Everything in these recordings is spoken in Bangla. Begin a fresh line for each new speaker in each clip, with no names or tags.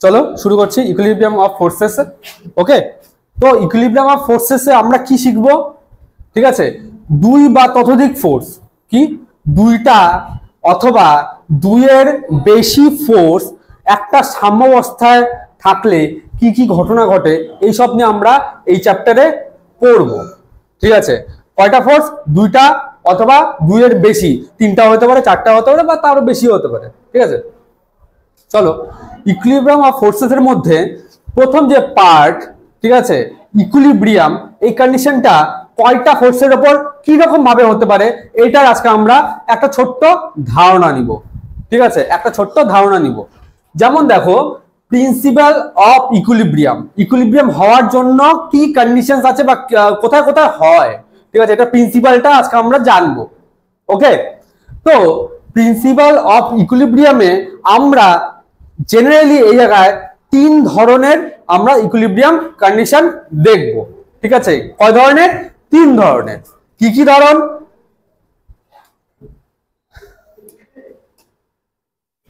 চলো শুরু করছি ইকুইলিব্রিয়াম অফ ফোর্সেস। ওকে, তো ইকুইলিব্রিয়াম অফ ফোর্সেসে আমরা কি শিখবো? ঠিক আছে, দুই বা ততোধিক ফোর্স, কি দুইটা অথবা দুইয়ের বেশি ফোর্স একটা সাম্যাবস্থায় থাকলে কি কি ঘটনা ঘটে এইসব নিয়ে আমরা এই চ্যাপ্টারে পড়ব। ঠিক আছে, কয়টা ফোর্স? দুইটা অথবা দুইয়ের বেশি, তিনটা হতে পারে, চারটা হতে পারে, বা তারও বেশি হতে পারে। ঠিক আছে, চলো ইকুইলিব্রিয়াম অফ ফোর্সেস এর মধ্যে প্রথম যে পার্ট, ঠিক আছে, ইকুইলিব্রিয়াম, এই কন্ডিশনটা কয়টা ফোর্সের উপর কি রকম ভাবে হতে পারে এটার আজকে আমরা একটা ছোট্ট ধারণা নিব। ঠিক আছে, একটা ছোট্ট ধারণা নিব। যেমন দেখো, প্রিন্সিপাল অফ ইকুইলিব্রিয়াম, ইকুইলিব্রিয়াম হওয়ার জন্য কি কন্ডিশনস আছে বা কোথায় কোথায় হয়। ঠিক আছে, এটা প্রিন্সিপালটা আজকে আমরা জানবো। ওকে, তো প্রিন্সিপাল অফ ইকুইলিব্রিয়ামে আমরা জেনারেলি এই জায়গায় তিন ধরনের আমরা ইকুইলিব্রিয়াম কন্ডিশন দেখব। ঠিক আছে, কয় ধরনের? তিন ধরনের। কি কি ধরন?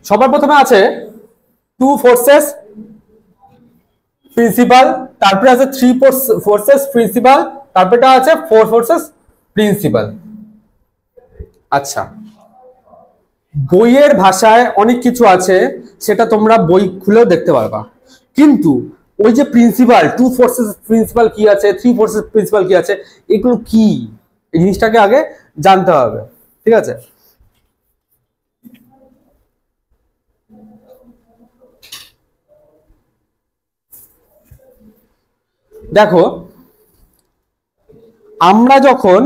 সবার প্রথমে আছে টু ফোর্সেস প্রিন্সিপাল, তারপরে আছে থ্রি ফোর্সেস প্রিন্সিপাল, তারপরে আছে ফোর ফোর্সেস প্রিন্সিপাল। আচ্ছা, বইয়ের ভাষায় অনেক কিছু আছে, সেটা তোমরা বই খুলেও দেখতে পারবা, কিন্তু ওই যে প্রিন্সিপাল, টু ফোর্সেস প্রিন্সিপাল কি আছে, থ্রি ফোর্সেস প্রিন্সিপাল কি আছে, এগুলো কি, এই জিনিসটাকে আগে জানতে হবে। ঠিক আছে, দেখো, আমরা যখন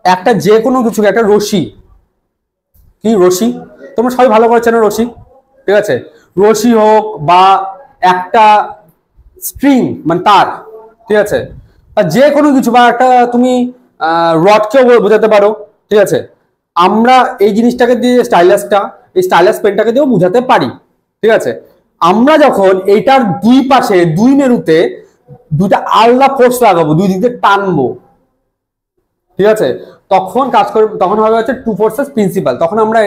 একটা যে কোনো কিছু, একটা রশি, কি রশি, তোমরা সবাই ভালো করে চেনো রশি। ঠিক আছে, রশি হোক বা একটা স্ট্রিং মানে তার, ঠিক আছে, বা যে কোনো কিছু, বা একটা তুমি রডকেও বোঝাতে পারো। ঠিক আছে, আমরা এই জিনিসটাকে দিয়ে স্টাইলাসটা, এই স্টাইলাস পেনটাকে দিয়েও বোঝাতে পারি। ঠিক আছে, আমরা যখন এইটার দুই পাশে দুই মেরুতে দুইটা আলাদা ফোর্স লাগাবো, দুই দিক দিয়ে টানবো, ঠিক আছে, তখন কাজ করবে, তখন হবে হচ্ছে টু ফোর্সেস প্রিন্সিপাল। তখন আমরা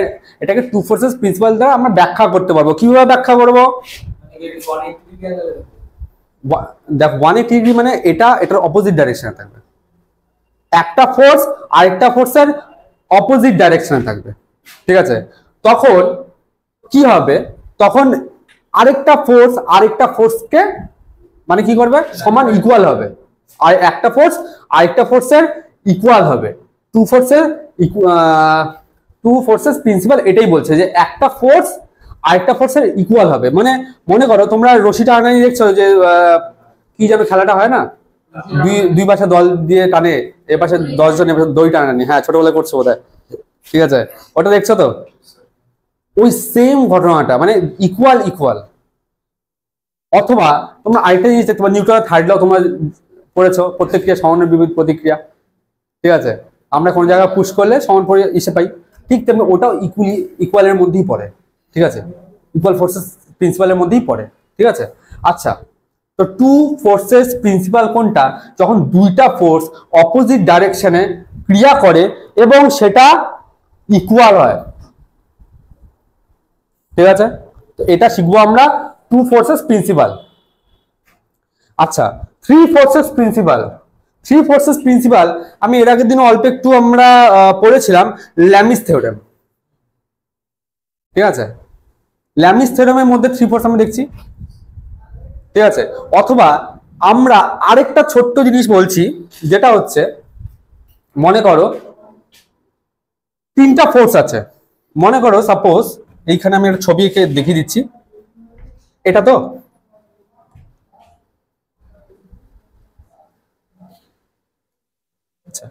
এটাকে টু ফোর্সেস প্রিন্সিপাল দ্বারা আমরা ব্যাখ্যা করতে পারবো। কিভাবে ব্যাখ্যা করবো? দেখো, 180 ডিগ্রি মানে এটার অপোজিট ডাইরেকশনে থাকবে, একটা ফোর্স আরেকটা ফোর্সের অপোজিট ডাইরেকশনে থাকবে। ঠিক আছে, তখন কি হবে? তখন আরেকটা ফোর্সকে মানে কি করবে? সমান ইকুয়াল হবে, আর একটা ফোর্স আরেকটা ফোর্সের ইকুয়াল হবে। টু ফোর্সেস প্রিন্সিপাল এটাই বলছে যে একটা ফোর্স আরেকটা ফোর্সের ইকুয়াল হবে। মানে মনে করো তোমরা রশি টানানি দেখছো, যে কি যেন খেলাটা হয় না, দুই পাশে দল দিয়ে টানে, এ পাশে 10 জন, দড়ি টানানি, হ্যাঁ ছোটবেলায় করছো বোধহয়। ঠিক আছে, ওটা দেখছো তো? ওই সেম ঘটনাটা, মানে ইকুয়াল ইকুয়াল। অথবা তোমরা আরেকটা জিনিস দেখতে পারো, নিউটনের থার্ড ল তোমরা পড়েছো, প্রত্যেকক্রিয়া সমানের বিপরীত প্রতিক্রিয়া। ঠিক আছে, আমরা কোন জায়গায় পুশ করলে সমান ইসে পাই, ঠিক তেমনি ওটাও ইকুয়ালের মধ্যেই পড়ে। ঠিক আছে, ইকুয়াল ফোর্সেস প্রিন্সিপালের মধ্যেই পড়ে। ঠিক আছে, আচ্ছা, তো টু ফোর্সেস প্রিন্সিপাল কোনটা? যখন দুইটা ফোর্স অপোজিট ডাইরেকশনে ক্রিয়া করে এবং সেটা ইকুয়াল হয়। ঠিক আছে, তো এটা শিখবো আমরা টু ফোর্সেস প্রিন্সিপাল। আচ্ছা, three forces principal. Three forces principal আমি এর আগের দিন অল্প একটু আমরা পড়েছিলাম, ল্যামিস থিওরেম। ঠিক আছে, ল্যামিস থিওরেমের মধ্যে থ্রি ফোর্স আমরা দেখছি। ঠিক আছে, অথবা আমরা আরেকটা ছোট্ট জিনিস বলছি, যেটা হচ্ছে মনে করো তিনটা ফোর্স আছে। মনে করো সাপোজ এইখানে আমি একটা ছবি এঁকে দেখিয়ে দিচ্ছি, এটা তো আচ্ছা,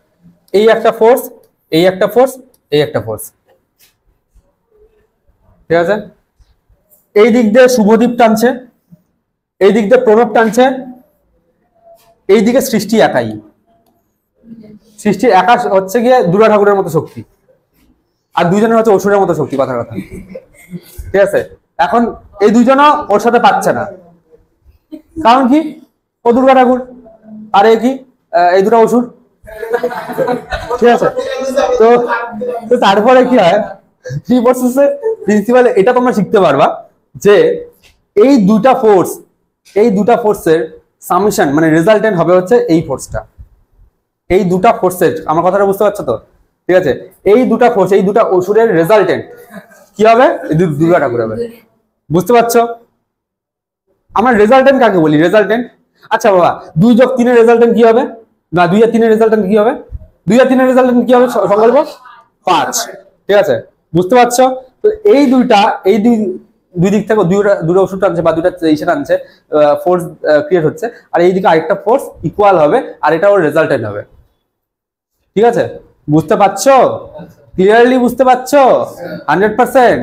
এই একটা ফোর্স, এই একটা ফোর্স, এই একটা ফোর্স। ঠিক আছে, এই দিক দিয়ে শুভদীপ টানছে, এই দিক দিয়ে প্রণব টানছে, এই দিকে সৃষ্টি একাই। সৃষ্টির একা হচ্ছে গিয়ে দুর্গা ঠাকুরের মতো শক্তি, আর দুইজনের হচ্ছে অসুরের মতো শক্তি, কথা কথা। ঠিক আছে, এখন এই দুইজনও ওর সাথে পাচ্ছে না, কারণ কি? ও দুর্গা ঠাকুর, আর এ কি? এই দুটো অসুর। ঠিক আছে, তো তারপরে কি হয়, থ্রি ফোর্সেস প্রিন্সিপাল এটা তোমরা শিখতে পারবা যে এই দুটা ফোর্সের সামেশন মানে রেজাল্টেন্ট হবে হচ্ছে এই ফোর্সটা। এই দুটা ফোর্সের, আমার কথাটা বুঝতে পারছো তো? ঠিক আছে, এই দুটা ফোর্স, এই দুটা ওষুধের রেজাল্টেন্ট কি হবে? দুর্গা ঠাকুর হবে। বুঝতে পারছো? আমরা রেজাল্টেন্ট কাকে বলি? রেজাল্টেন্ট। আচ্ছা বাবা, 2 যোগ 3 এর রেজাল্টেন্ট কি হবে? না, 2 আর 3 এর রেজাল্টেন্ট কি হবে? 2 আর 3 এর রেজাল্টেন্ট কি হবে? সংকল্প 5। ঠিক আছে, বুঝতে পারছো? তো এই দুই দিক থেকে দুটো ওষুধ আনছে বা দুটা ইসের আনছে, ফোর্স ক্রিয়েট হচ্ছে, আর এইদিকে আরেকটা ফোর্স ইকুয়াল হবে, আর এটা ওর রেজাল্টেন্ট হবে। ঠিক আছে, বুঝতে পারছো? ক্লিয়ারলি বুঝতে পারছো? 100%?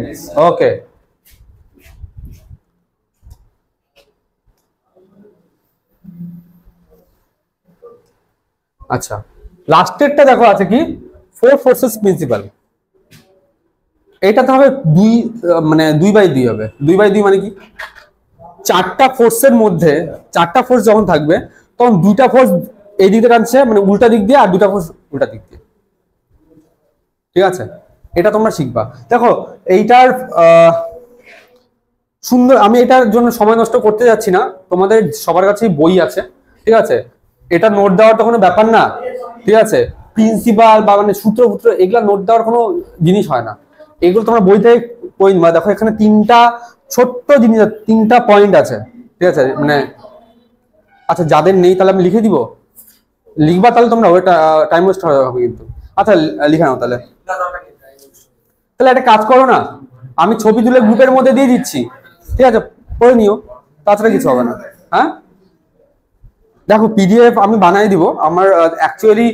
ওকে। আচ্ছা, লাস্টেরটা দেখো আছে কি, 4 ফোর্সেস প্রিন্সিপাল। এটাতে হবে 2, মানে 2/2 হবে। 2/2 মানে কি? 4টা ফোর্সের মধ্যে 4টা ফোর্স যখন থাকবে তখন 2টা ফোর্স এই দিকে টানছে, মানে উল্টা দিক দিয়ে, আর 2টা ফোর্স উল্টা দিক দিয়ে। ঠিক আছে, এটা তোমরা শিখবা। দেখো এইটার সুন্দর, আমি এটার জন্য সময় নষ্ট করতে যাচ্ছি না, তোমাদের সবার কাছেই বই আছে। ঠিক আছে, এটা নোট দেওয়ার তো কোনো ব্যাপার না। ঠিক আছে, প্রিন্সিপাল বা মানে সূত্র এগুলা নোট দেওয়ার কোনো জিনিস হয় না, এগুলো তোমরা বই থেকে পয়েন্ট বা দেখো এখানে 3টা ছোট্ট জিনিস, 3টা পয়েন্ট আছে। ঠিক আছে, মানে আচ্ছা যাদের নেই তাহলে আমি লিখে দিব, লিখবা তাহলে তোমরা, ওইটা টাইম ওয়েস্ট হবে কিন্তু। আচ্ছা লিখে নাও তাহলে। তাহলে একটা কাজ করো না, আমি ছবি তুলে গ্রুপের মধ্যে দিয়ে দিচ্ছি, ঠিক আছে, পড়ে নিও, তাছাড়া কিছু হবে না। হ্যাঁ দেখো, পিডিএফ আমি বানাই দিব। আমার অ্যাকচুয়ালি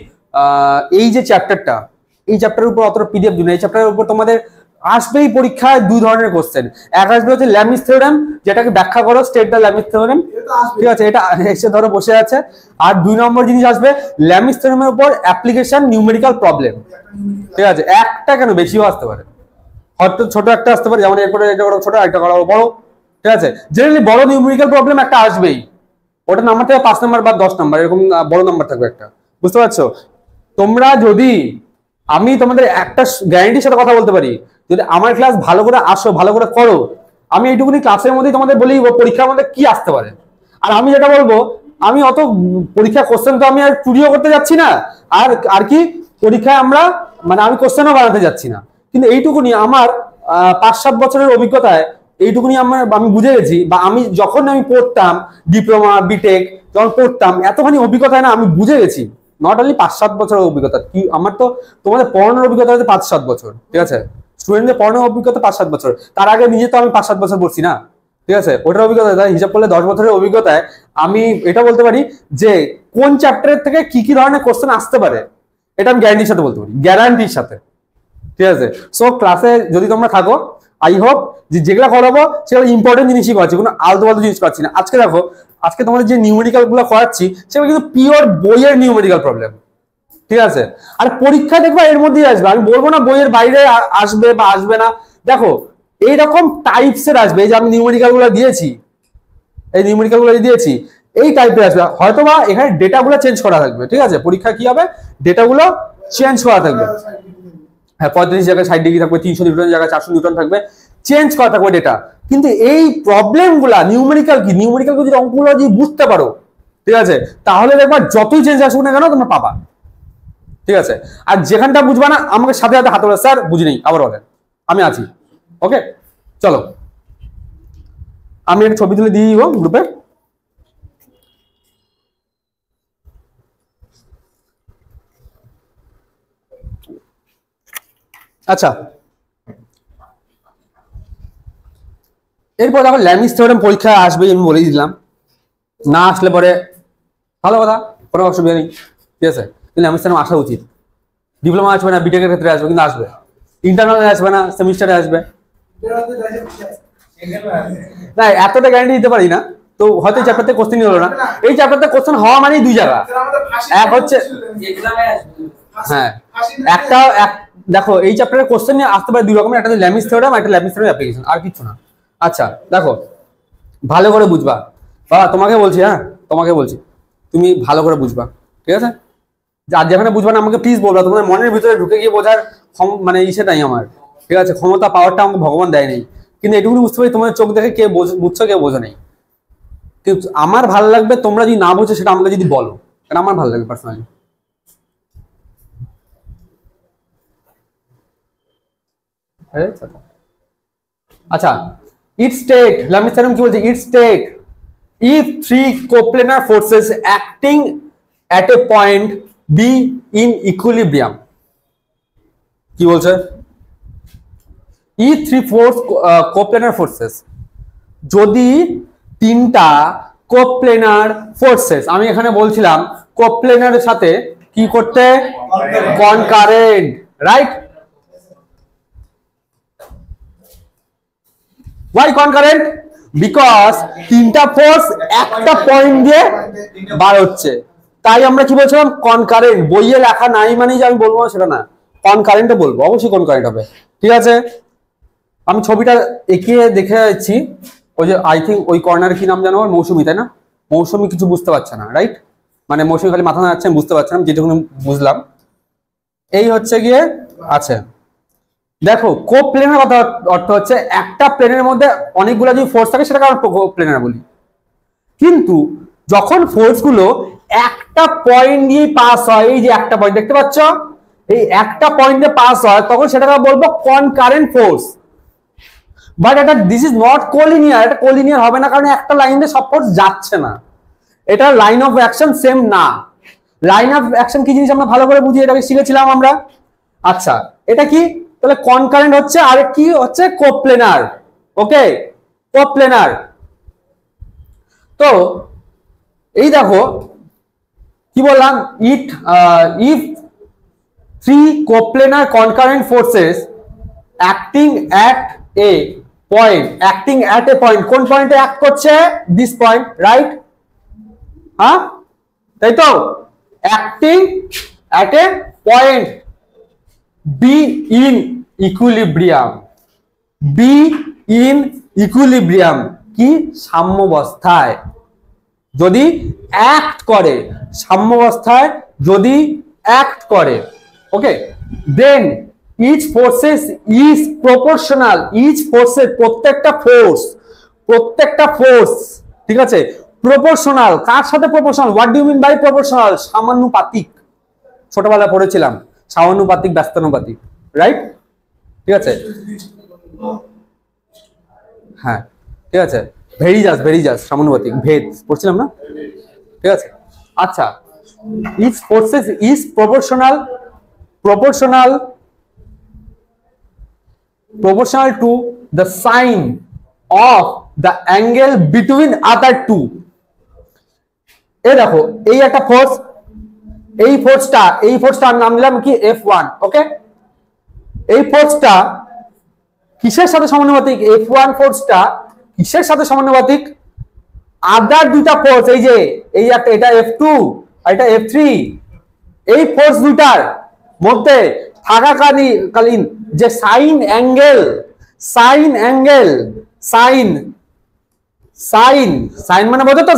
এই যে চ্যাপ্টারটা, এই চ্যাপ্টারের উপর অতটা পিডিএফ দিন, এই চ্যাপ্টারের উপর তোমাদের আসবেই পরীক্ষায় 2 ধরনের কোশ্চেন। এক আসবে হচ্ছে ল্যামিস থিওরেম, যেটাকে ব্যাখ্যা করো, স্টেট দ্য ল্যামিস থিওরেম। ঠিক আছে, এটা এসে ধরো বসে আছে। আর 2 নম্বর জিনিস আসবে ল্যামিস থিওরেমের উপর অ্যাপ্লিকেশন নিউমেরিক্যাল প্রবলেম। ঠিক আছে, একটা কেন, বেশিও আসতে পারে, হয়তো ছোট একটা আসতে পারে, যেমন এরপরে এটা করো ছোট, একটা করো বড়। ঠিক আছে, জেনারেলি বড় নিউমেরিক্যাল প্রবলেম একটা আসবেই, ওটা নাম্বার থেকে 5 নাম্বার বা 10 নাম্বার এরকম বড় নাম্বার থাকবে একটা। বুঝতে পারছো? তোমরা যদি, আমি তোমাদের একটা গ্যারান্টির সাথে কথা বলতে পারি, যদি আমার ক্লাস ভালো করে আসো, ভালো করে করো, আমি এইটুকুনি ক্লাসের মধ্যেই তোমাদের বলি পরীক্ষার মধ্যে কি আসতে পারে। আর আমি যেটা বলবো, আমি অত পরীক্ষা কোশ্চেন তো আমি আর চুরিও করতে যাচ্ছি না, আর কি পরীক্ষায় আমরা মানে আমি কোশ্চেনও বানাতে যাচ্ছি না, কিন্তু এইটুকুনি আমার 5-7 বছরের অভিজ্ঞতায় এইটুকুনি আমি বুঝে গেছি, বা আমি যখন আমি পড়তাম ডিপ্লোমা বিটেক যখন পড়তাম, এতখানি অভিজ্ঞতায় না আমি বুঝে গেছি। নট অনলি 5-7 বছরের অভিজ্ঞতা, কি আমার তো তোমাদের পড়ানোর অভিজ্ঞতা হচ্ছে 5-7 বছর। ঠিক আছে, স্টুডেন্টদের পড়ানোর অভিজ্ঞতা 5-7 বছর, তার আগে নিজে তো আমি 5-7 বছর পড়ছি না। ঠিক আছে, ওটার অভিজ্ঞতা হিসাব করলে 10 বছরের অভিজ্ঞতায় আমি এটা বলতে পারি যে কোন চ্যাপ্টারের থেকে কি কি ধরনের কোশ্চেন আসতে পারে, এটা আমি গ্যারান্টির সাথে বলতে পারি, গ্যারান্টির সাথে। ঠিক আছে, সো ক্লাসে যদি তোমরা থাকো, আই হোপ যে যেগুলো করাবো সেগুলো ইম্পর্টেন্ট জিনিসই করাচ্ছি, কোনো আলতু ফালতু জিনিস করাচ্ছি না। আজকে দেখো, আজকে তোমাদের যে নিউমেরিক্যাল গুলো করাচ্ছি সেগুলো কিন্তু পিওর বইয়ের নিউমেরিক্যাল প্রবলেম। ঠিক আছে, আর পরীক্ষা দেখবা এর মধ্যেই আসবে, আমি বলবো না বইয়ের বাইরে আসবে বা আসবে না। দেখো এইরকম টাইপসের আসবে, এই যে আমি নিউমেরিক্যাল গুলো দিয়েছি, এই নিউমেরিক্যাল গুলো দিয়েছি, এই টাইপের আসবে, হয়তোবা এখানে ডেটা গুলো চেঞ্জ করা থাকবে। ঠিক আছে, পরীক্ষা কি হবে, ডেটা গুলো চেঞ্জ করা থাকবে। হ্যাঁ, 35 জায়গায় 60 ডিগ্রি থাকবে, 300 নিউটন জায়গায় 400 নিউটন থাকবে, চেঞ্জ করা থাকবে ডেটা। কিন্তু এই প্রবলেম গুলা নিউমেরিক্যাল কি, নিউমেরিক্যাল যদি অঙ্কগুলো যদি বুঝতে পারো, ঠিক আছে, তাহলে দেখবা যতই চেঞ্জ আসুক না কেন তোমরা পাবা। ঠিক আছে, আর যেখানটা বুঝবা না আমাকে সাথে সাথে হাতে বলে, স্যার বুঝি নেই, আবার বলেন, আমি আছি। ওকে, চলো আমি একটা ছবি তুলে দিয়ে দিব গ্রুপে। আচ্ছা, এরপর দেখো ল্যামিস থিওরেম পরীক্ষা আসবে, আমি বলেই দিলাম, না আসলে পরে ভালো কথা, কোনো অসুবিধা নেই। ঠিক আছে, কিন্তু ল্যামিস থিওরেম আসা উচিত। ডিপ্লোমা আসবে না, বিটেকের ক্ষেত্রে আসবে, কিন্তু আসবে। ইন্টারনালে আসবে না, সেমিস্টারে আসবে না, এতটা গ্যারান্টি দিতে পারি না। তো হয়তো এই চ্যাপ্টার থেকে কোশ্চেন হলো না, এই চ্যাপ্টার থেকে কোশ্চেন হওয়া মানেই 2 জায়গা, এক হচ্ছে হ্যাঁ, একটা দেখো এই চ্যাপ্টারের কোশ্চেন নিয়ে আসতে পারে 2 রকমের, একটা ল্যামিস থিওরেম, একটা ল্যামিস থিওরেম অ্যাপ্লিকেশন, আর কিছু না। আচ্ছা দেখো, ভালো করে বুঝবা বাবা, তোমাকে বলছি, হ্যাঁ তোমাকে বলছি, তুমি ভালো করে বুঝবা। ঠিক আছে, আর যেখানে বুঝবা না আমাকে প্লিজ বলবা, তোমার মনের ভিতরে ঢুকে গিয়ে বোঝার মানে ইসে নাই আমার। ঠিক আছে, ক্ষমতা পাওয়ারটা আমাকে ভগবান দেয় নেই। কিন্তু এটুকু বুঝতে পারি তোমাদের চোখ দেখে কে বুঝছো কে বোঝো নেই। কিন্তু আমার ভালো লাগবে তোমরা যদি না বোঝো সেটা আমাকে যদি বলো, এটা আমার ভালো লাগবে পার্সোনালি। আচ্ছা, ইট স্টেট লামিস স্যারম কি বলছে, ইট state if three coplanar forces acting at a point be in equilibrium, কি বলছে, if three coplanar forces, যদি তিনটা কোপ্লেনার ফোর্সেস, আমি এখানে বলছিলাম কোপ্লেনারের সাথে কি করতে, concurrent, right? why concurrent? Because তিনটা ফোর্স একটা পয়েন্ট দিয়ে বার হচ্ছে, তাই আমরা কি বলছিলাম, কনকারেন্ট। বইয়ে লেখা নাই মানে যে আমি বলবো না সেটা না, কনকারেন্টে বলবো, অবশ্যই কনকারেন্ট হবে। ঠিক আছে, আমি ছবিটা এঁকে দেখে যাচ্ছি। ওই যে আই থিঙ্ক ওই কর্নার কি নাম জানো, মৌসুমী, তাই না? মৌসুমী কিছু বুঝতে পারছে না, রাইট? মানে মৌসুমী খালি মাথা নাড়ছে, আমি বুঝতে পারছি না, যেটুকু বুঝলাম এই হচ্ছে গিয়ে আছে। দেখো কোপ্লেনার কথা অর্থ হচ্ছে একটা প্লেনের মধ্যে অনেকগুলো যদি ফোর্স থাকে সেটাকে আমরা কোপ্লেনার বলি। কিন্তু যখন ফোর্স গুলো একটা পয়েন্ট দিয়ে পাস হয়, এই যে একটা পয়েন্ট দেখতে পাচ্ছ, এই একটা পয়েন্টে পাস হয়, তখন সেটাকে বলবো কনকারেন্ট ফোর্স। বাট এটা দিস ইজ নট কোলিনিয়ার, এটা কোলিনিয়ার হবে না, কারণ একটা লাইন দিয়ে সব ফোর্স যাচ্ছে না, এটা লাইন অফ অ্যাকশন সেম না। লাইন অফ অ্যাকশন কি জিনিস আমরা ভালো করে বুঝি, এটাকে শিখেছিলাম আমরা। আচ্ছা, এটা কি তাহলে, কনকারেন্ট হচ্ছে, আর কি হচ্ছে, কোপ্লেনার। ওকে, কোপ্লেনার। তো এই দেখো কি বললাম, if three coplanar concurrent forces acting at a point, acting at a point, কোন পয়েন্টে অ্যাক্ট করছে, দিস পয়েন্ট, রাইট? হ্যাঁ, তাই তো, acting at a point be in equilibrium, be in equilibrium কি, সাম্যাবস্থায় যদি অ্যাক্ট করে, সাম্যাবস্থায় যদি অ্যাক্ট করে। Okay, then each forces is proportional, each forces, প্রত্যেকটা ফোর্স, ঠিক আছে, প্রপোর্শনাল। কার সাথে proportional? What do you mean by proportional? সমানুপাতিক, ছোটবেলায় পড়েছিলাম, সমানুপাতিক ব্যস্তানুপাতিক, রাইট? ঠিক আছে, হ্যাঁ ঠিক আছে, ভেরিজাস সমানুপাতিক, ভেদ পড়ছিলাম না, ঠিক আছে। আচ্ছা, each forces is proportional to the sine of the angle between other two. এই দেখো, এই একটা ফোর্স, এই ফোর্সটার নাম দিলাম কি, F1। ওকে, এই ফোর্সটা কিসের সাথে সমানুপাতিক? F1 ফোর্সটা কিসের সাথে সমানুপাতিক? আদার দুইটা ফোর্স, এই যে এই একটা, এটা F2 আর এটা F3, এই ফোর্স দুইটার মধ্যে থাকাকালীন যে সাইন মানে বোঝো তো,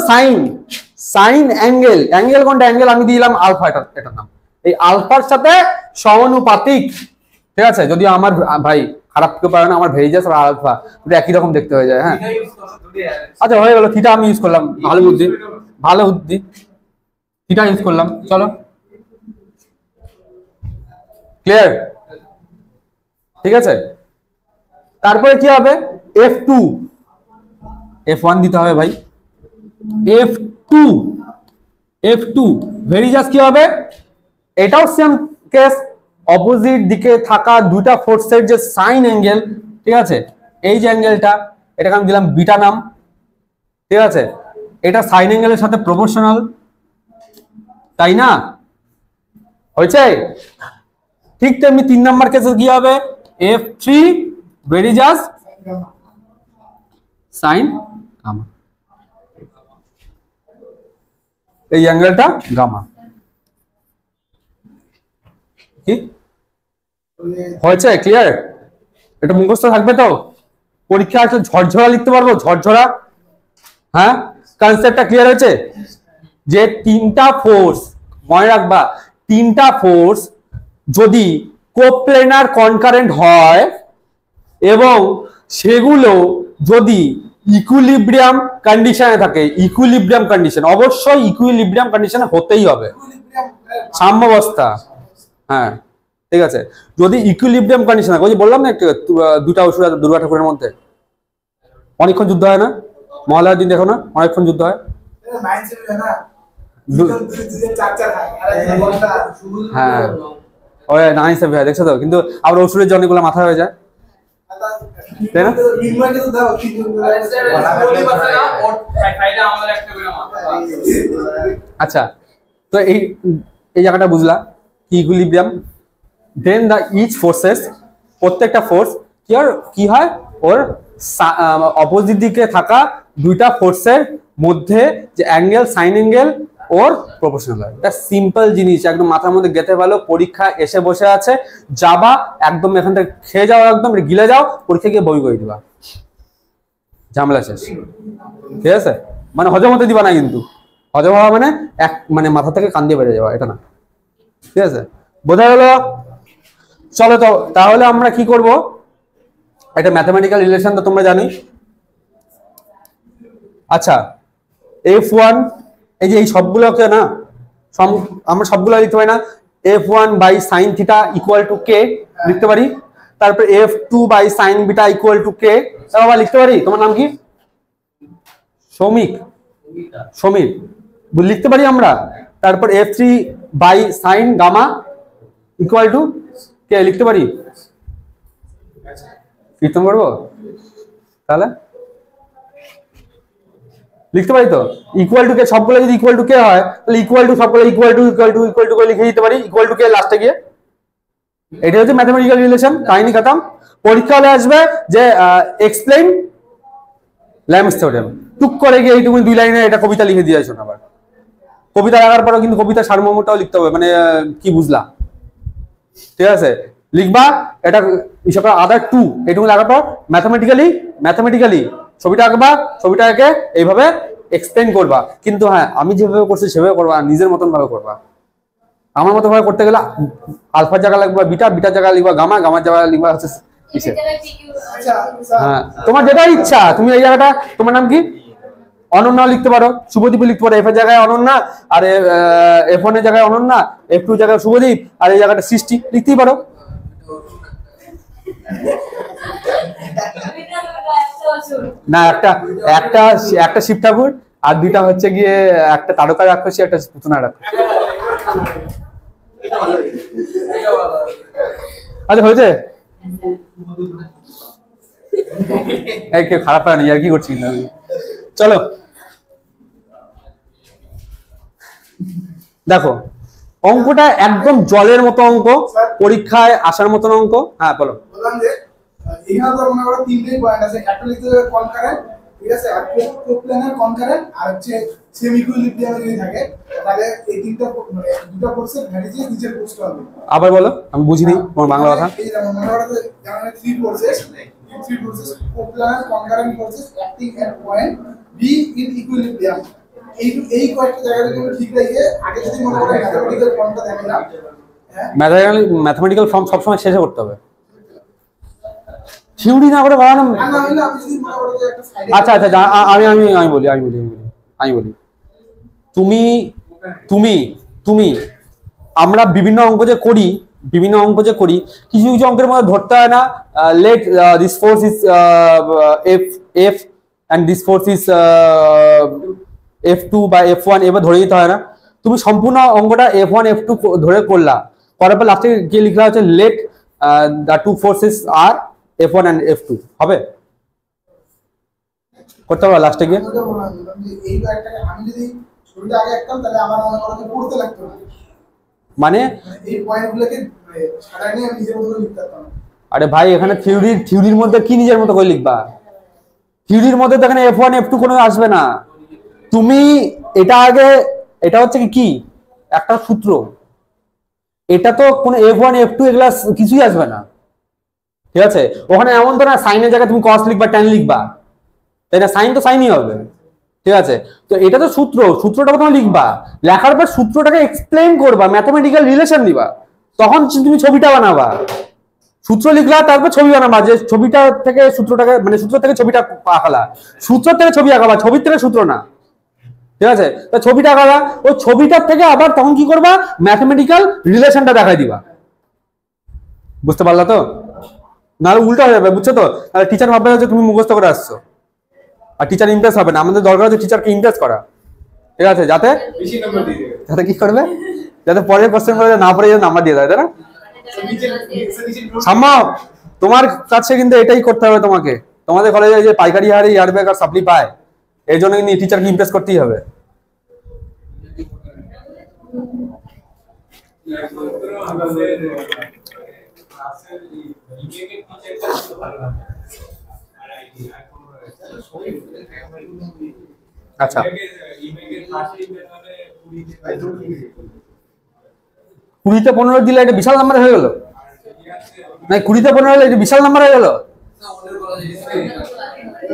সাইন অ্যাঙ্গেল কোনটা, অ্যাঙ্গেল আমি দিলাম আলফা, এটার নাম, এই আলফার সাথে সমানুপাতিক। ঠিক আছে, যদিও আমার ভাই খারাপ কেউ পারে না, আমার ভেরিজাস আর আলফা একই রকম দেখতে হয়ে যায়। হ্যাঁ, আচ্ছা হয়ে গেল, থিটা আমি ইউজ করলাম, ভালো বুদ্ধি থিটা ইউজ করলাম, চলো ক্লিয়ার? ঠিক আছে, তারপরে কি হবে, F1 দিতে হবে ভাই, F2 ভেরিজাস কি হবে, এটাও সেম কেস, অপোজিট দিকে থাকা দুইটা ফোর্সের যে সাইন অ্যাঙ্গেল, ঠিক আছে, এই যে অ্যাঙ্গেলটা, এটাকে আমি দিলাম বিটা নাম, ঠিক আছে, এটা সাইন অ্যাঙ্গেলের সাথে প্রপোর্শনাল, তাই না? হয়েছে? ঠিক তেমনি 3 নাম্বার কেসে কি হবে, F3 ভেরিজাস সাইন গামা, এই অ্যাঙ্গেলটা গামা। কি হয়েছে, ক্লিয়ার? এটা মুখস্থ থাকবে তো, পরীক্ষা একটা ঝরঝরা লিখতে পারবো, ঝরঝরা। হ্যাঁ, কনসেপ্টটা ক্লিয়ার হয়েছে? যে তিনটা ফোর্স, মনে রাখবা, তিনটা ফোর্স যদি কোপ্লেনার কনকারেন্ট হয় এবং সেগুলো যদি ইকুইলিব্রিয়াম কন্ডিশনে থাকে, ইকুইলিব্রিয়াম কন্ডিশন, অবশ্যই ইকুইলিব্রিয়াম কন্ডিশনে হতেই হবে, সাম্যাবস্থা। হ্যাঁ ঠিক আছে, যদি ইকুইলিব্রিয়াম কন্ডিশন থাকে, ওই যে বললাম না একটু দুটা অসুর আছে দুর্গা ঠাকুরের মধ্যে, অনেকক্ষণ যুদ্ধ হয় না, মহালয়ার দিন দেখো না অনেকক্ষণ যুদ্ধ হয়। হ্যাঁ ওই 9/7 হয় দেখছো তো, কিন্তু আবার অসুরের জন্য এগুলো মাথা হয়ে যায়, তাই না? আচ্ছা, তো এই এই জায়গাটা বুঝলা ইকুইলিব্রিয়াম। দেন দা ইচ ফোর্সেস, প্রত্যেকটা ফোর্স কি হয়, ওর অপোজিট দিকে থাকা দুইটা ফোর্সের মধ্যে যে অ্যাঙ্গেল, সাইন অ্যাঙ্গেল ওর প্রপোর্শনাল হয়। এটা সিম্পল জিনিস, একদম মাথার মধ্যে গেঁথে ভালো। পরীক্ষা এসে বসে আছে, যাবা একদম এখান থেকে খেয়ে যাও, একদম গিলে যাও, পরীক্ষা গিয়ে বই করে দিবা, ঝামেলা শেষ। ঠিক আছে, মানে হজম হতে দিবা না, কিন্তু হজম হওয়া মানে মানে মাথা থেকে কান দিয়ে বেড়ে যাওয়া, এটা না। ঠিক আছে, বোঝা গেল? চলো তো তাহলে আমরা কি করব, এটা ম্যাথমেটিক্যাল রিলেশন তো তোমরা জানি। আচ্ছা, F1, এই যে এই সবগুলোকে না আমরা সবগুলো লিখতে পারি না, F1 by sine theta equal to k লিখতে পারি, তারপর F2 by sine beta equal to k আবার লিখতে পারি। তোমার নাম কি? সৌমিক, সমীর, লিখতে পারি আমরা। তারপর F3 by sine gamma equal to k লিখতে পারি। কীর্তন করবো তাহলে, লিখতে পারি তো, ইকুয়াল টু কে সবগুলো যদি ইকুয়াল টু কে হয় তাহলে ইকুয়াল টু সবগুলো ইকুয়াল টু করে লিখে দিতে পারি, ইকুয়াল টু কে লাস্টে গিয়ে। এটা হচ্ছে ম্যাথমেটিক্যাল রিলেশন, কাহিনী খতম। পরীক্ষা হলে আসবে যে এক্সপ্লেইন ল্যামস থিওরেম, টুক করে গিয়ে এইটুকু 2 লাইনে এটা কবিতা লিখে দিয়ে আসুন। আবার কবিতা লাগার পরও কিন্তু কবিতা সারমর্মটাও লিখতে হবে, মানে কি বুঝলা? ঠিক আছে, লিখবা এটা হিসাবে আদার টু, এইটুকু লাগার পর ম্যাথমেটিক্যালি ছবিটা আঁকবা, ছবিটা এঁকে এইভাবে এক্সপ্লেন করবা। কিন্তু হ্যাঁ, আমি যেভাবে করছি সেভাবে করবা, নিজের মতন ভাবে করবা। আমার মতো ভাবে করতে গেলে আলফার জায়গা লিখবা বিটা, বিটার জায়গা লিখবা গামা, গামার জায়গা লিখবা হচ্ছে কিসে। হ্যাঁ, তোমার যেটা ইচ্ছা, তুমি এই জায়গাটা, তোমার নাম কি? অনন্যা লিখতে পারো, শুভদীপ লিখতে পারো, F এর জায়গায় অনন্যা, আর F1 এর জায়গায় অনন্যা, F2 এর জায়গায় শুভদীপ, আর এই জায়গাটা সৃষ্টি লিখতেই পারো। না, একটা শিব ঠাকুর আর দুইটা হচ্ছে গিয়ে একটা তারকা রাক্ষসী, একটা পুতনা রাক্ষসী। আচ্ছা হয়েছে, কেউ খারাপ হয় না, আর কি করছি না। চলো দেখো, অঙ্কটা একদম জলের মতো অঙ্ক, পরীক্ষায় আসার মতন অঙ্ক। হ্যাঁ বলো।
এখানে তো মনে করো তিনটেই পয়েন্ট আছে, একটা লিখতে হবে কনকারেন্ট, ঠিক আছে, আর কোপ্ল্যানার কনকারেন্ট, আর হচ্ছে সেমি ইকুইলিব্রিয়াম যদি থাকে তাহলে এই তিনটা মানে দুটো ফোর্সের ভ্যারিয়েশন নিচের ফোর্সটা হবে।
আবার বলো, আমি বুঝিনি তোমার বাংলা কথা।
এই যেমন মনে করো যেমন three forces coplanar concurrent forces acting at point be in equilibrium. এই কয়েকটা জায়গা যদি ঠিক রেখে আগে যদি মনে করো ম্যাথমেটিক্যাল ফর্মটা দেখালাম,
ম্যাথমেটিক্যাল ফর্ম সবসময় শেষে করতে হবে, থিওরি না করে বানানো। আচ্ছা আচ্ছা, আমি বলি তুমি আমরা বিভিন্ন অঙ্ক যে করি, কিছু কিছু অঙ্কের মধ্যে ধরতে হয় না, let this force is F and this force is F2 বা F1, এবার ধরে দিতে হয় না। তুমি সম্পূর্ণ অঙ্কটা F1 F2 ধরে করলা, করার পর লাস্টে গিয়ে লিখলা হচ্ছে লেট দ্য টু ফোর্সেস আর F1 and F2 হবে, করতে হবে লাস্টে গিয়ে।
এই ব্যাপারটাকে আমি যদি শুরুতে আগে একদম, তাহলে আমার মনে করো যে পড়তে লাগতো না,
মানে
এই পয়েন্টগুলোকে সারাই নিয়ে আমি নিজের মতো লিখতে পারতাম।
আরে ভাই, এখানে থিওরির মধ্যে কি নিজের মতো করে লিখবা? থিওরির মধ্যে তো এখানে F1 F2 কোনো আসবে না। তুমি এটা আগে, এটা হচ্ছে কি একটা সূত্র, এটা তো কোনো F1 F2 এগুলা কিছুই আসবে না। ঠিক আছে, ওখানে এমন তো না সাইনের জায়গায় তুমি কস লিখবা, ট্যান লিখবা, তাই না? সাইন তো সাইনই হবে। ঠিক আছে, তো এটা তো সূত্রটা প্রথমে লিখবা, লেখার পর সূত্রটাকে এক্সপ্লেইন করবা, ম্যাথমেটিক্যাল রিলেশন দিবা, তখন তুমি ছবিটা বানাবা। সূত্র লিখলা, তারপর ছবি বানাবা, যে ছবিটা থেকে সূত্রটাকে মানে সূত্র থেকে ছবিটা আঁকালা, সূত্র থেকে ছবি আঁকাবা, ছবির থেকে সূত্র না, ঠিক আছে? তো ছবিটা আঁকালা, ওই ছবিটার থেকে আবার তখন কি করবা, ম্যাথমেটিক্যাল রিলেশনটা দেখাই দিবা। বুঝতে পারলা তো? নাহলে উল্টা হয়ে যাবে, বুঝছো তো? তাহলে টিচার ভাববে যে তুমি মুখস্থ করে আসছো, আর টিচার ইমপ্রেস হবে না। আমাদের দরকার হচ্ছে টিচারকে ইমপ্রেস করা, ঠিক আছে? যাতে যাতে কি করবে, যাতে পরের কোশ্চেন করে না পড়ে যাতে নাম্বার দিয়ে দেয়, তাই না? সাম্মা, তোমার কাছে কিন্তু এটাই করতে হবে তোমাকে। তোমাদের কলেজে যে পাইকারি হারে ইয়ারব্যাগ আর সাপ্লি পায়, এই জন্য কিন্তু টিচারকে ইমপ্রেস করতেই হবে। আচ্ছা, 20-তে 15 দিলে এটা বিশাল নাম্বার হয়ে গেল, না 20-তে 15 হলে এটা বিশাল নাম্বার হয়ে গেল।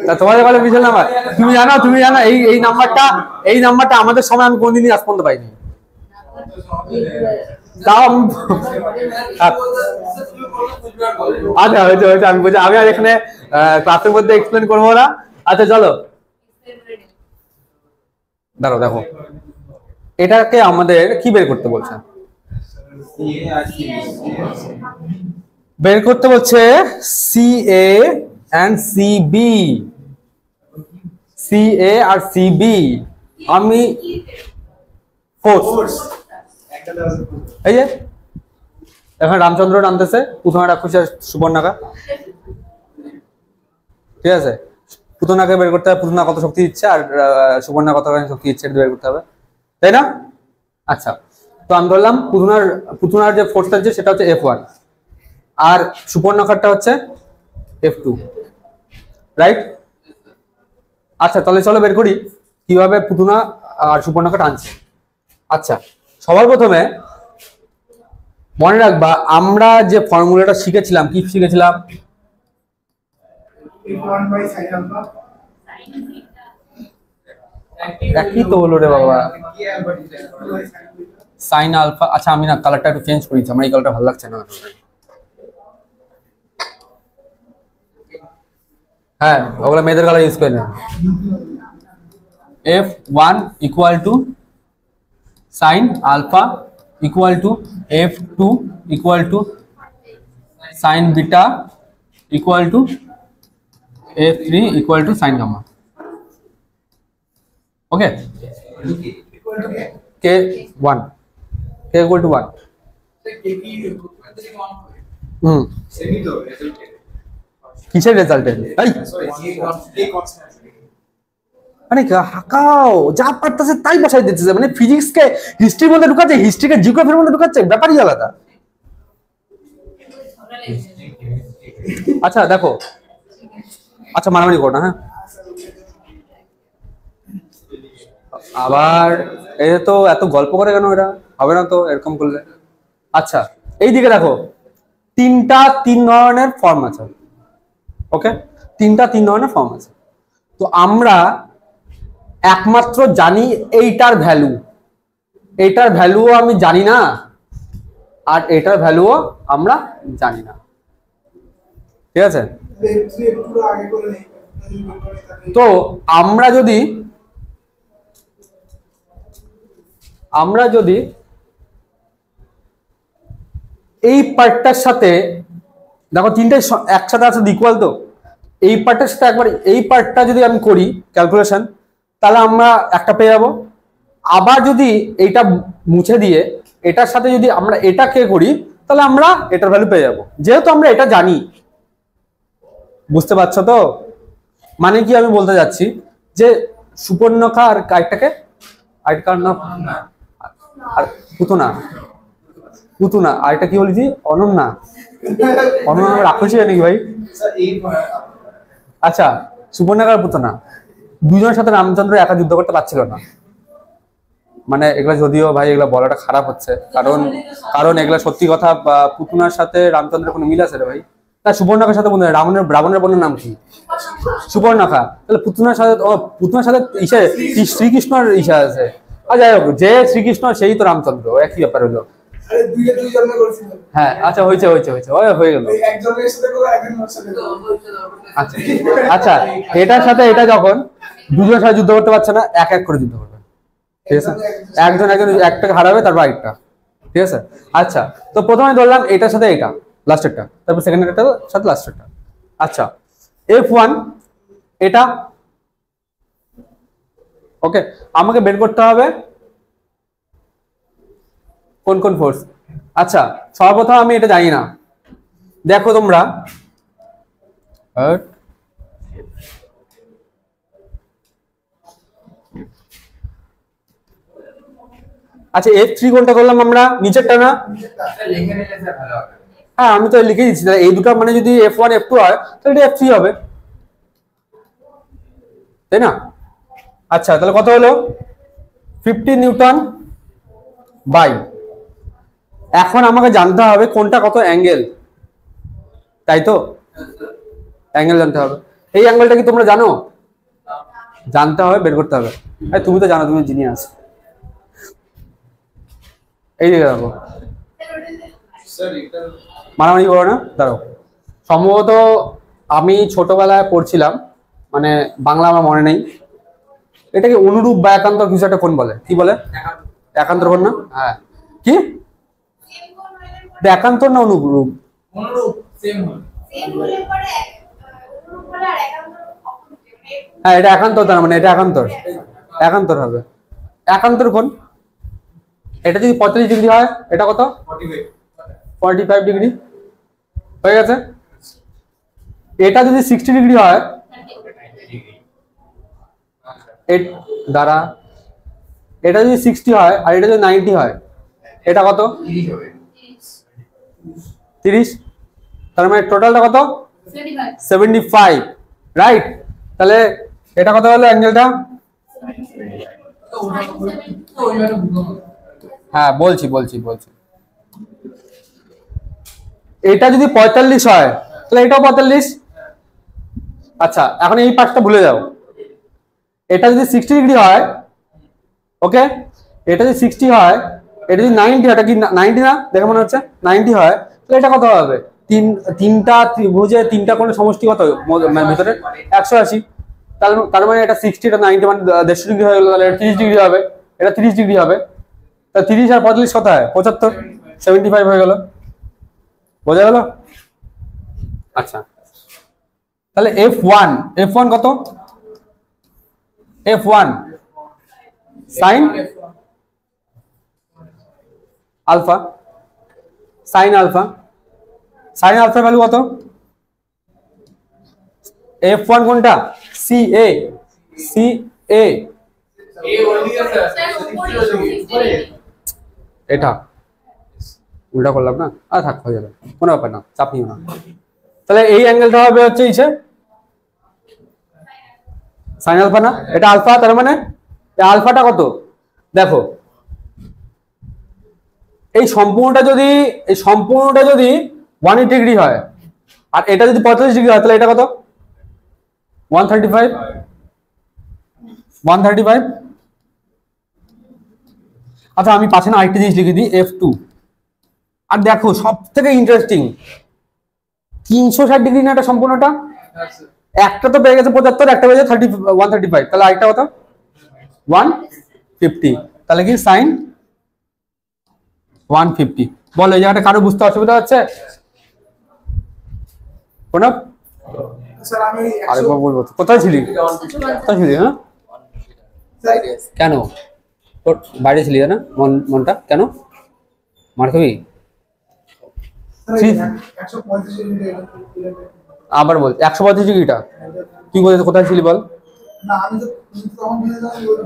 তা তোমাদের বলে বিশাল নাম্বার, তুমি জানো এই নাম্বারটা আমাদের সময় আমি কোনদিনই আজ পর্যন্ত পাইনি। তাও আচ্ছা হয়েছে, আমি বুঝি, আমি আর এখানে ক্লাসের মধ্যে এক্সপ্লেন করবো না। আচ্ছা চলো, দাঁড়াও, দেখো এটাকে আমাদের কি বের করতে বলছে? বের করতে বলছে CA and CB, CA আর CB। আমি ফোর্স, এই যে এখন রামচন্দ্র নামতেছে, প্রথমে রাক্ষস সুবর্ণাকা, ঠিক আছে? পুতনাকে বের করতে হবে, পুতনা কত শক্তি দিচ্ছে আর সুবর্ণা কত শক্তি দিচ্ছে, এটা বের করতে হবে, তাই না? আচ্ছা, তো আমি বললাম পুতনার যে ফোর্সটা আছে সেটা হচ্ছে F1 আর সুবর্ণাকারটা হচ্ছে F2, রাইট? আচ্ছা, তাহলে চলো বের করি কিভাবে পুতনা আর সুবর্ণাকার টানছে। আচ্ছা, সবার প্রথমে মনে রাখবা আমরা যে ফর্মুলাটা শিখেছিলাম, কি শিখেছিলাম? একই তো হলো রে বাবা, সাইন আলফা। আচ্ছা, আমি না কালারটা একটু চেঞ্জ করেছি, আমার এই কালারটা ভালো লাগছে না। হ্যাঁ, ওগুলো মেয়েদের কালার ইউজ করে না। F1 equal to sine alpha equal to F2 equal to sine beta equal to F3 equal to sine gamma. Okay, K1 K equal to 1। কিসের রেজাল্টে? মানে হাকাও যা পারতেছে তাই বসাই দিতেছে, মানে ফিজিক্সকে হিস্ট্রির মধ্যে ঢুকাচ্ছে, হিস্ট্রিকে জিওগ্রাফির মধ্যে ঢুকাচ্ছে, ব্যাপারই আলাদা। আচ্ছা দেখো, আচ্ছা মারামারি করো না, হ্যাঁ? আবার এই তো এত গল্প করে কেন? এরা হবে না তো এরকম করলে। আচ্ছা, এইদিকে দেখো, তিন ধরনের ফর্ম আছে। ওকে, তিন ধরনের ফর্ম আছে। তো আমরা একমাত্র জানি এইটার ভ্যালুও আমি জানি না, আর এটার ভ্যালুও আমরা জানি না, ঠিক আছে? তো আমরা যদি এই পার্টটার সাথে দেখো, তিনটে একসাথে আছে ইকুয়াল, তো এই পার্টটার সাথে একবার এই পার্টটা যদি আমি করি ক্যালকুলেশন, তাহলে আমরা একটা পেয়ে যাবো। আবার যদি এইটা মুছে দিয়ে এটার সাথে যদি আমরা এটাকে করি, তাহলে আমরা এটার ভ্যালু পেয়ে যাবো, যেহেতু আমরা এটা জানি। বুঝতে পারছো তো? মানে কি আমি বলতে যাচ্ছি যে সুবর্ণাকা আর কারটাকে আরেকটার নাম আর পুতনা আর এটা কি বলেছি? অনন্যা রাক্ষসী নাকি ভাই? আচ্ছা, সুবর্ণাকার পুতনা দুজনের সাথে রামচন্দ্র একা যুদ্ধ করতে পারছিল না। মানে এগুলা যদিও ভাই এগুলা বলাটা খারাপ হচ্ছে, কারণ এগুলা সত্যি কথা। পুতনার সাথে রামচন্দ্রের কোনো মিল আছে রে ভাই? না, সুবর্ণাকার সাথে বন্ধু, রাবণের বোনের নাম কি? সুবর্ণাকা। তাহলে পুতনার সাথে শ্রীকৃষ্ণর ইসা আছে। আর যাই হোক, যে শ্রীকৃষ্ণ সেই তো রামচন্দ্র, একই ব্যাপার হলো।
আরে দুইটা দুই জন্য করছিল।
হ্যাঁ আচ্ছা হয়েছে হয়ে গেল।
ওই একজনের সাথে করে একজনের সাথে
আচ্ছা আচ্ছা, এটার সাথে এটা যখন দুজনের সাথে যুদ্ধ করতে পারছে না, এক এক করে যুদ্ধ করবে, ঠিক আছে? একজন একটাকে হারাবে, তারপর আরেকটা, ঠিক আছে? আচ্ছা, তো প্রথমে ধরলাম এটার সাথে এটা লাস্টেরটা, তারপর সেকেন্ড এটার সাথে লাস্টেরটা। আচ্ছা, F1 এটা, ওকে, আমাকে বের করতে হবে কোন কোন ফোর্স। আচ্ছা, সর্বপ্রথম আমি এটা জানি না, দেখো তোমরা, আচ্ছা F3 কোনটা করলাম আমরা, নিচেরটা না? হ্যাঁ আমি তো লিখে দিচ্ছি, এই দুটো মানে যদি F1 F2 হয় তাহলে এটা F3 হবে, তাই না? আচ্ছা তাহলে কত হলো, 50 নিউটন বাই, এখন আমাকে জানতে হবে কোনটা কত অ্যাঙ্গেল, তাই তো? অ্যাঙ্গেল জানতে হবে। এই অ্যাঙ্গেলটা কি তোমরা জানো? জানতে হবে, বের করতে হবে। তুমি তো জানো, তুমি জিনিয়াস। এই দিকে দেখো, মারামারি করো না, দাঁড়াও। সম্ভবত আমি ছোটবেলায় পড়ছিলাম, মানে বাংলা আমার মনে নেই, এটাকে অনুরূপ বা একান্তর কিছু একটা কোণ বলে, কি বলে? একান্তর কোণ না? হ্যাঁ, কি একান্তর না অনুরূপ? হ্যাঁ এটা একান্তর, তার মানে এটা একান্তর হবে। একান্তর কোণ, এটা যদি 45 ডিগ্রি হয়, এটা কত? 45 ডিগ্রি হয়ে গেছে। এটা যদি 60 ডিগ্রি হয়, দ্বারা এটা যদি 60 হয় আর এটা যদি 90 হয়, এটা কত? 30। তার মানে টোটালটা কত? 75, রাইট? তাহলে এটা কত হলো অ্যাঙ্গেলটা? হ্যাঁ বলছি, এটা যদি 45 হয় তাহলে এটাও 45। আচ্ছা এখন এই পাশটা ভুলে যাও, এটা যদি 60 ডিগ্রি হয়, ওকে, এটা যদি 60 হয়, এটা যদি 90 হয়, এটা কি 90 না? দেখে মনে হচ্ছে 90 হয়, তাহলে এটা কত হবে? তিনটা ত্রিভুজে তিনটা কোণের সমষ্টি কত ভিতরে? 180। তার মানে এটা 60, এটা 90, মানে 150 ডিগ্রি হয়ে গেল, তাহলে এটা 30 ডিগ্রি হবে, এটা 30 ডিগ্রি হবে। তা 30 আর 45 কত হয়? 75, 75 হয়ে গেল, বোঝা গেল? আচ্ছা তাহলে F1 কত? F1 sine alpha, sine alpha value কত? F1 কোনটা? CA এটা উল্টা করলাম না, আর থাক, হয়ে যাবে, কোনো ব্যাপার না, চাপ নিও না। তাহলে এই অ্যাঙ্গেলটা হবে হচ্ছে ইসে সাইন আলফা না? এটা আলফা, তার মানে আলফাটা কত? দেখো এই সম্পূর্ণটা যদি 180 ডিগ্রি হয় আর এটা যদি 45 ডিগ্রি হয়, তাহলে এটা কত? 135। আচ্ছা আমি পাশে না আরেকটা জিনিস লিখে দিই, F2। আর দেখো সব থেকে ইন্টারেস্টিং, 360 ডিগ্রি না এটা সম্পূর্ণটা? একটা তো পেয়ে গেছে 75, একটা পেয়ে গেছে 135, তাহলে আরেকটা কত? 150। তাহলে কি সাইন 150। বলো এই জায়গাটা কারো বুঝতে অসুবিধা হচ্ছে? প্রণব
স্যার আমি
আরেকবার বলবো, কোথায় ছিলি? হ্যাঁ কেন তোর বাইরে ছিলি না? মনটা কেন মার খাবি? আবার বল, 135 ডিগ্রিটা কি বলছিস, কোথায় ছিলি বল?
না আমি তো তখন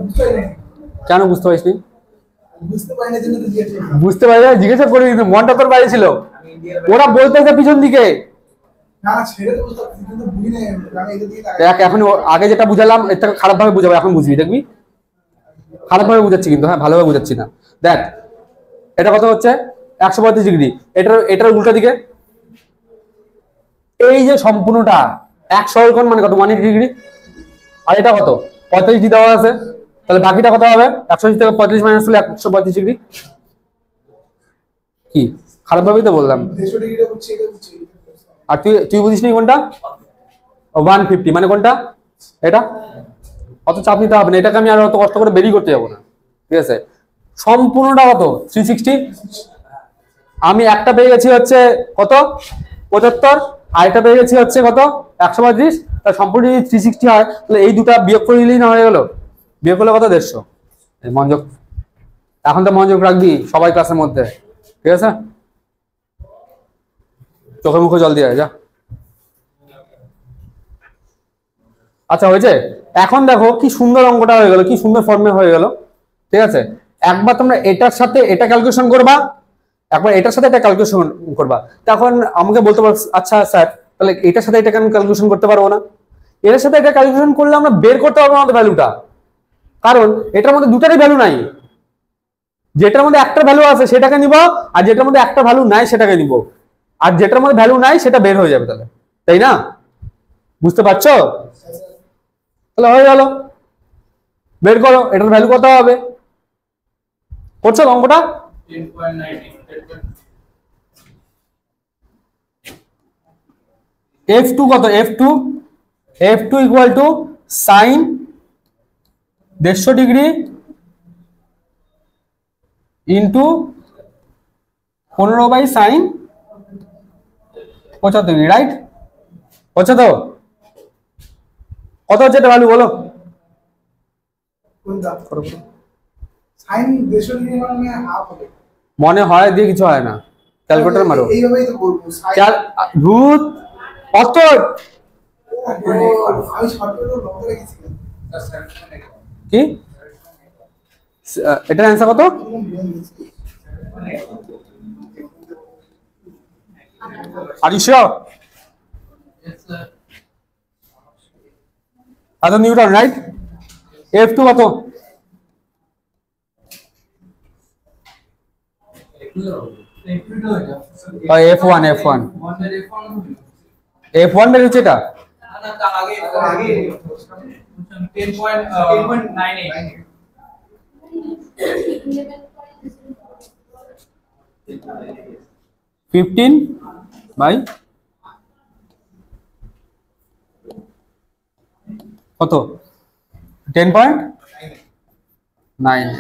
বুঝতে পারিনি।
কেন বুঝতে পারিসনি?
বুঝতে পারিনি জন্য তো জিজ্ঞেস করলাম।
বুঝতে পারি না জিজ্ঞাসা করি, কিন্তু মনটা তোর বাইরে ছিল, ওরা বলতেছে পিছন দিকে।
না ছেড়ে তো বুঝতে কিন্তু বুঝিনি, আমি এটা দিয়ে
দেখ এখন আগে যেটা বুঝালাম এর থেকে খারাপ ভাবে বুঝাবো, এখন বুঝবি, দেখবি খারাপ ভাবে বুঝাচ্ছি কিন্তু, হ্যাঁ ভালোভাবে বুঝাচ্ছি না। দেখ এটা কত হচ্ছে? 135 ডিগ্রি। এটার উল্টা দিকে এই যে সম্পূর্ণটা এক সরল কোণ মানে কত? 180 ডিগ্রি। আর এটা কত? 45 ডিগ্রি দেওয়া আছে, তাহলে বাকিটা কত হবে? 180 থেকে 45 মাইনাস করলে 135 ডিগ্রি। কি খারাপ ভাবেই তো বললাম।
150 ডিগ্রিটা বুঝছি, এটা বুঝছি।
আর তুই তুই বুঝিস নি কোনটা? 150 মানে কোনটা? এটা অত চাপ নিতে হবে না, এটাকে আমি আর অত কষ্ট করে বেরিয়ে করতে যাবো না, ঠিক আছে। সম্পূর্ণটা কত? 360। আমি একটা পেয়ে গেছি হচ্ছে কত 75, আর এটা পেয়ে গেছি হচ্ছে কত 135। তার সম্পূর্ণ যদি 360 হয় তাহলে এই দুটা বিয়োগ করে দিলেই না হয়ে গেল। বিয়োগ করলে কত? 150। মনোযোগ, এখন তো মনোযোগ রাখবি সবাই ক্লাসের মধ্যে, ঠিক আছে। চোখে মুখে জল দিয়ে যা। আচ্ছা হয়েছে। এখন দেখো কি সুন্দর অঙ্কটা হয়ে গেল, কি সুন্দর ফর্মে হয়ে গেল, ঠিক আছে। একবার তোমরা এটার সাথে এটা ক্যালকুলেশন করবা, একবার এটার সাথে এটা ক্যালকুলেশন করবা। তখন আমাকে বলতে পারো আচ্ছা স্যার তাহলে এটার সাথে এটা কেন ক্যালকুলেশন করতে পারবো না? এর সাথে এটা ক্যালকুলেশন করলে আমরা বের করতে পারবো না ভ্যালুটা, কারণ এটার মধ্যে দুটারই ভ্যালু নাই। যেটার মধ্যে একটা ভ্যালু আছে সেটাকে নিব, আর যেটার মধ্যে একটা ভ্যালু নাই সেটাকে নিব, আর যেটার মধ্যে ভ্যালু নাই সেটা বের হয়ে যাবে তাহলে, তাই না? বুঝতে পারছো? তাহলে হয়ে গেল, বের করো এটার ভ্যালু কত হবে। করছো অঙ্কটা? 10.90 F2 কত? F2 equal to sine 150 degree into 15 by sine 75 degree, right? হচ্ছে তো? কত হচ্ছে এটা ভ্যালু বলো?
কোনটা? sin 150 ডিগ্রি মানে হাফ হবে।
মনে হয় দিয়ে কিছু হয় না, ক্যালকুলেটর মারো।
এইভাবেই তো বলবো
চার রুট কত?
আমি শর্টকাটে লগ করে গেছি।
কি এটার অ্যান্সার কত? Are you sure? আচ্ছা নিউটন, রাইট? F2 কত? F1 বের হচ্ছে এটা। 15 বাই কত? 10.9।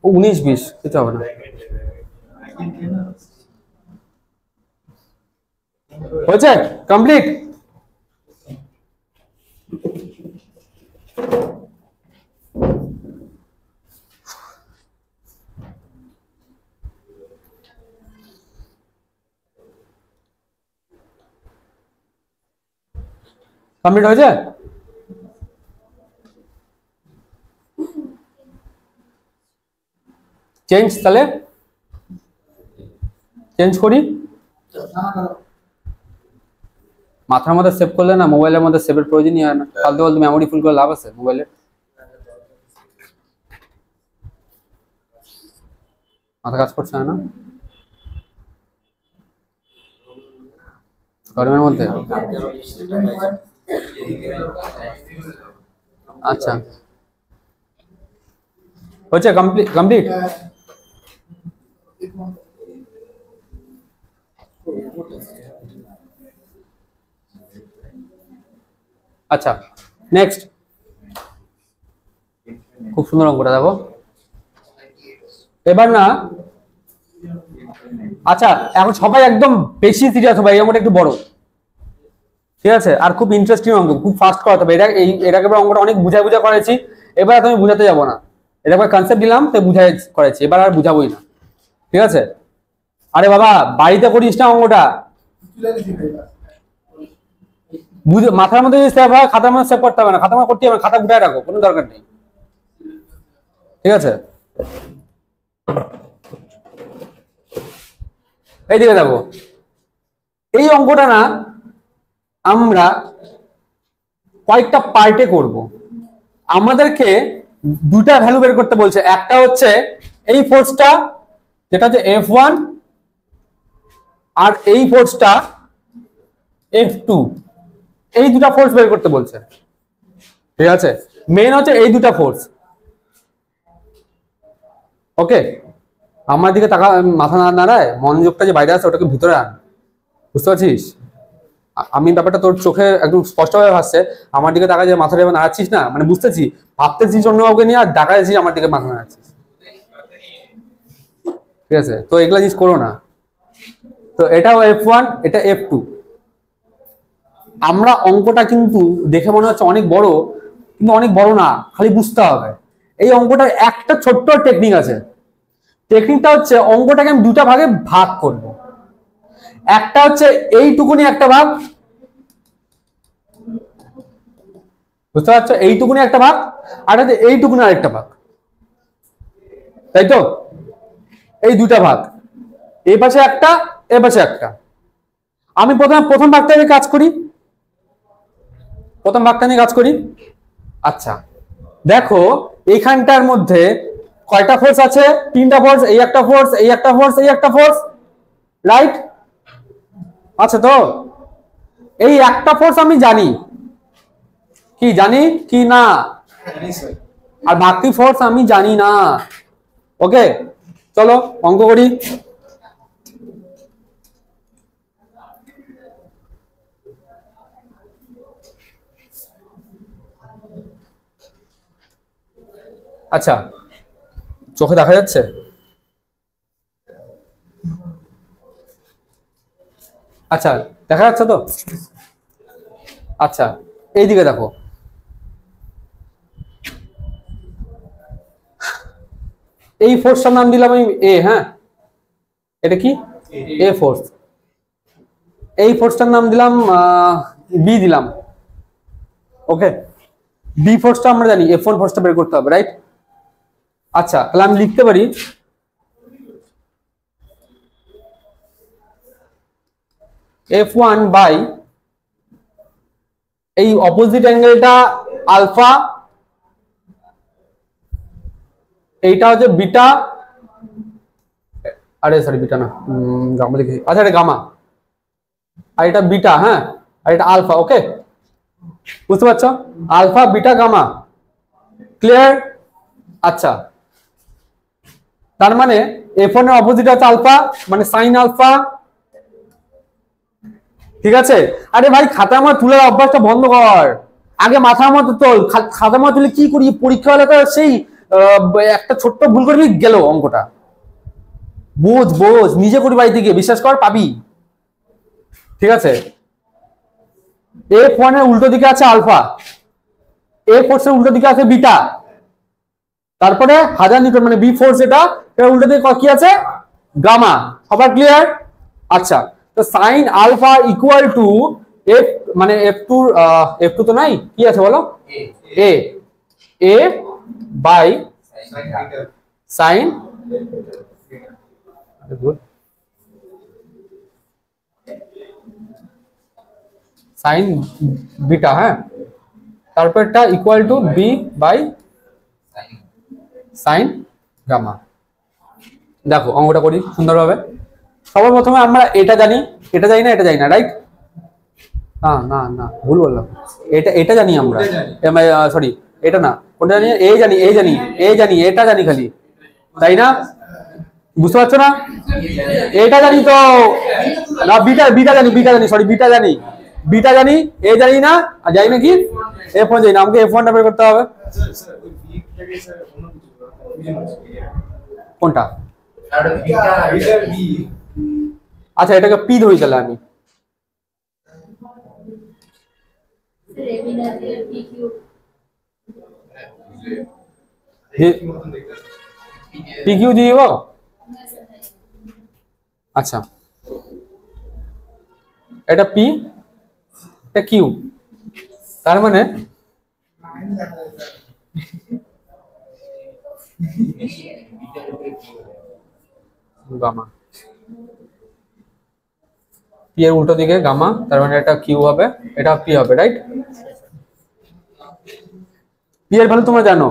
19-20 কিছু হবে না। হয়েছে? কমপ্লিট? কমপ্লিট হয়েছে? চেঞ্জ, তাহলে চেঞ্জ করি। মাথার মধ্যে সেভ করলে না, মোবাইলের মধ্যে সেভের প্রয়োজনই হয় না, ফালতু ফালতু মেমোরি ফুল করে লাভ আছে মোবাইলে? মাথা কাজ করছে না গরমের মধ্যে? আচ্ছা হচ্ছে কমপ্লিট? কমপ্লিট আচ্ছা নেক্সট। খুব সুন্দর অঙ্কটা দেখো এবার না। আচ্ছা এখন সবাই একদম বেশি সিরিয়াস হবে, এই অঙ্কটা একটু বড়, ঠিক আছে, আর খুব ইন্টারেস্টিং অঙ্ক, খুব ফাস্ট করাতে হবে। এটা এবার অঙ্কটা অনেক বুঝাই করেছি, এবার তুমি বুঝাতে যাবো না, এটা একবার কনসেপ্ট দিলাম তো বুঝাই করেছি, এবার আর বুঝাবোই না, ঠিক আছে। আরে বাবা বাড়িতে করিস না অঙ্কটা, বুঝে মাথার মধ্যে যদি সেভ হয় খাতার মধ্যে সেভ করতে হবে না, খাতার মধ্যে করতে হবে না, খাতা গুটায় রাখো, কোনো দরকার নেই, ঠিক আছে। এইদিকে দেখো এই অঙ্কটা না আমরা কয়েকটা পার্টে করব। আমাদেরকে দুটা ভ্যালু বের করতে বলছে, একটা হচ্ছে এই ফোর্সটা যেটা হচ্ছে F1, আর এই ফোর্সটা F2, এই দুটা ফোর্স বের করতে বলছে, ঠিক আছে। মেইন হচ্ছে এই দুটা ফোর্স, ওকে। আমার দিকে তাকা, মাথা না নাড়ায়, মনোযোগটা যে বাইরে আছে ওটাকে ভিতরে আন, বুঝতে পারছিস? আমি ব্যাপারটা তোর চোখে একদম স্পষ্টভাবে ভাসছে, আমার দিকে তাকায় যে মাথাটা এবার নাড়াচ্ছিস না, মানে বুঝতেছি ভাবতেছিস অন্য কাউকে নিয়ে আর দেখাচ্ছিস আমার দিকে মাথা নাড়াচ্ছিস, ঠিক আছে? তো এগুলা জিনিস করো না। তো এটাও F1, এটা F2। আমরা অঙ্কটা কিন্তু দেখে মনে হচ্ছে অনেক বড়, কিন্তু অনেক বড় না, খালি বুঝতে হবে। এই অঙ্কটার একটা ছোট্ট টেকনিক আছে। টেকনিকটা হচ্ছে অঙ্কটাকে আমি দুটা ভাগে ভাগ করব। একটা হচ্ছে এইটুকুনি একটা ভাগ, বুঝতে পারছো? এইটুকুনি একটা ভাগ, আর হচ্ছে এইটুকুনি আরেকটা ভাগ, তাই তো? এই দুটা ভাগ, এই পাশে একটা, এই পাশে একটা। আমি প্রথম ভাগটা নিয়ে কাজ করি, প্রথম ভাগটা নিয়ে কাজ করি। আচ্ছা দেখো এইখানটার মধ্যে কয়টা ফোর্স আছে? তিনটা ফোর্স, এই একটা ফোর্স, এই একটা ফোর্স, এই একটা ফোর্স, রাইট? আচ্ছা, তো এই একটা ফোর্স আমি জানি, কি জানি কি না? আর বাকি ফোর্স আমি জানি না। ওকে, চলো অঙ্ক করি। আচ্ছা, চোখে দেখা যাচ্ছে? আচ্ছা, দেখা যাচ্ছে তো? আচ্ছা, এইদিকে দেখো, এই ফোর্সটার নাম দিলাম আমি এ। হ্যাঁ, এটা কি? এ ফোর্স। এই ফোর্সটার নাম দিলাম বি দিলাম। ওকে, বি ফোর্সটা আমরা জানি, F1 ফোর্সটা বের করতে হবে, রাইট? আচ্ছা, তাহলে আমি লিখতে পারি F1 বাই এই অপোজিট অ্যাঙ্গেলটা আলফা, এইটা হচ্ছে বিটা, আরে সরি বিটা না, গামা লিখে, আচ্ছা এটা গামা, আর এটা বিটা, হ্যাঁ, আর এটা আলফা। ওকে, বুঝতে পারছো? Alpha, beta, gamma, clear? আচ্ছা, তার মানে F1 এর অপোজিট আছে আলফা, মানে সাইন আলফা, ঠিক আছে? আরে ভাই খাতার মধ্যে তুলে অভ্যাসটা বন্ধ কর, আগে মাথার মধ্যে তোল। খাতার মধ্যে তুলে কি করি, পরীক্ষা হলে তো সেই একটা ছোট্ট ভুল করবি, গেল অঙ্কটা। বোঝ বোঝ, নিজে করি বাড়িতে গিয়ে, বিশ্বাস কর পাবি, ঠিক আছে? F1 এর উল্টো দিকে আছে আলফা, এ ফোর্সের উল্টো দিকে আছে বিটা, তারপরে 1000 নিউটন মানে বি ফোর্স, এটা উল্টো দিকে কি আছে? গামা। সবার ক্লিয়ার? আচ্ছা, তো sine alpha equal to f, মানে F2 তো নাই, কি আছে বলো? A, a by sine, sine beta, হ্যাঁ, তারপরটা equal to b by sine gamma. দেখো অঙ্কটা করি সুন্দরভাবে। সবার প্রথমে আমরা এটা জানি, এটা জানি না, এটা জানি না, রাইট? না না না, ভুল বললাম, এটা জানি আমরা, সরি এটা না, কোনটা জানি? এ জানি, এ জানি, এ জানি, এটা জানি খালি, তাই না? বুঝতে পারছো না? এটা জানি তো না, বিটা, বিটা জানি, বিটা জানি, সরি বিটা জানি, বিটা জানি, এ জানি না, আর জানি না কি F1 জানি না, আমাকে F1টা বের করতে হবে। কোনটা? আচ্ছা, এটাকে পি ধরি তাহলে আমি। পি কিউ দিয়ে দিব। আচ্ছা, এটা পি, এটা কিউ, তার মানে গামা, পি এর উল্টো দিকে গামা, তার মানে এটা কিউ হবে, এটা পি হবে, রাইট? পি এর ভ্যালু তোমরা জানো।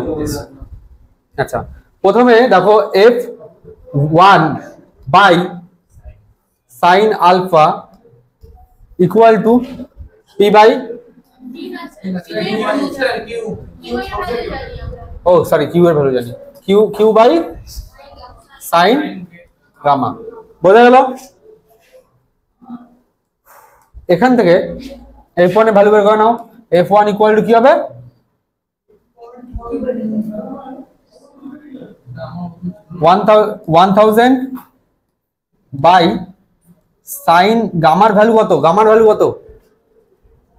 আচ্ছা, প্রথমে দেখো F1 by sine alpha equal to P by, oh sorry Q এর ভ্যালু জানি, কিউ বাই সাইন গামা। বোঝা গেল? এখান থেকে f1 এর ভ্যালু বের করে নাও। f1 ইকুয়াল টু কি হবে? 1000 বাই সাইন গামার ভ্যালু কত? গামার ভ্যালু কত?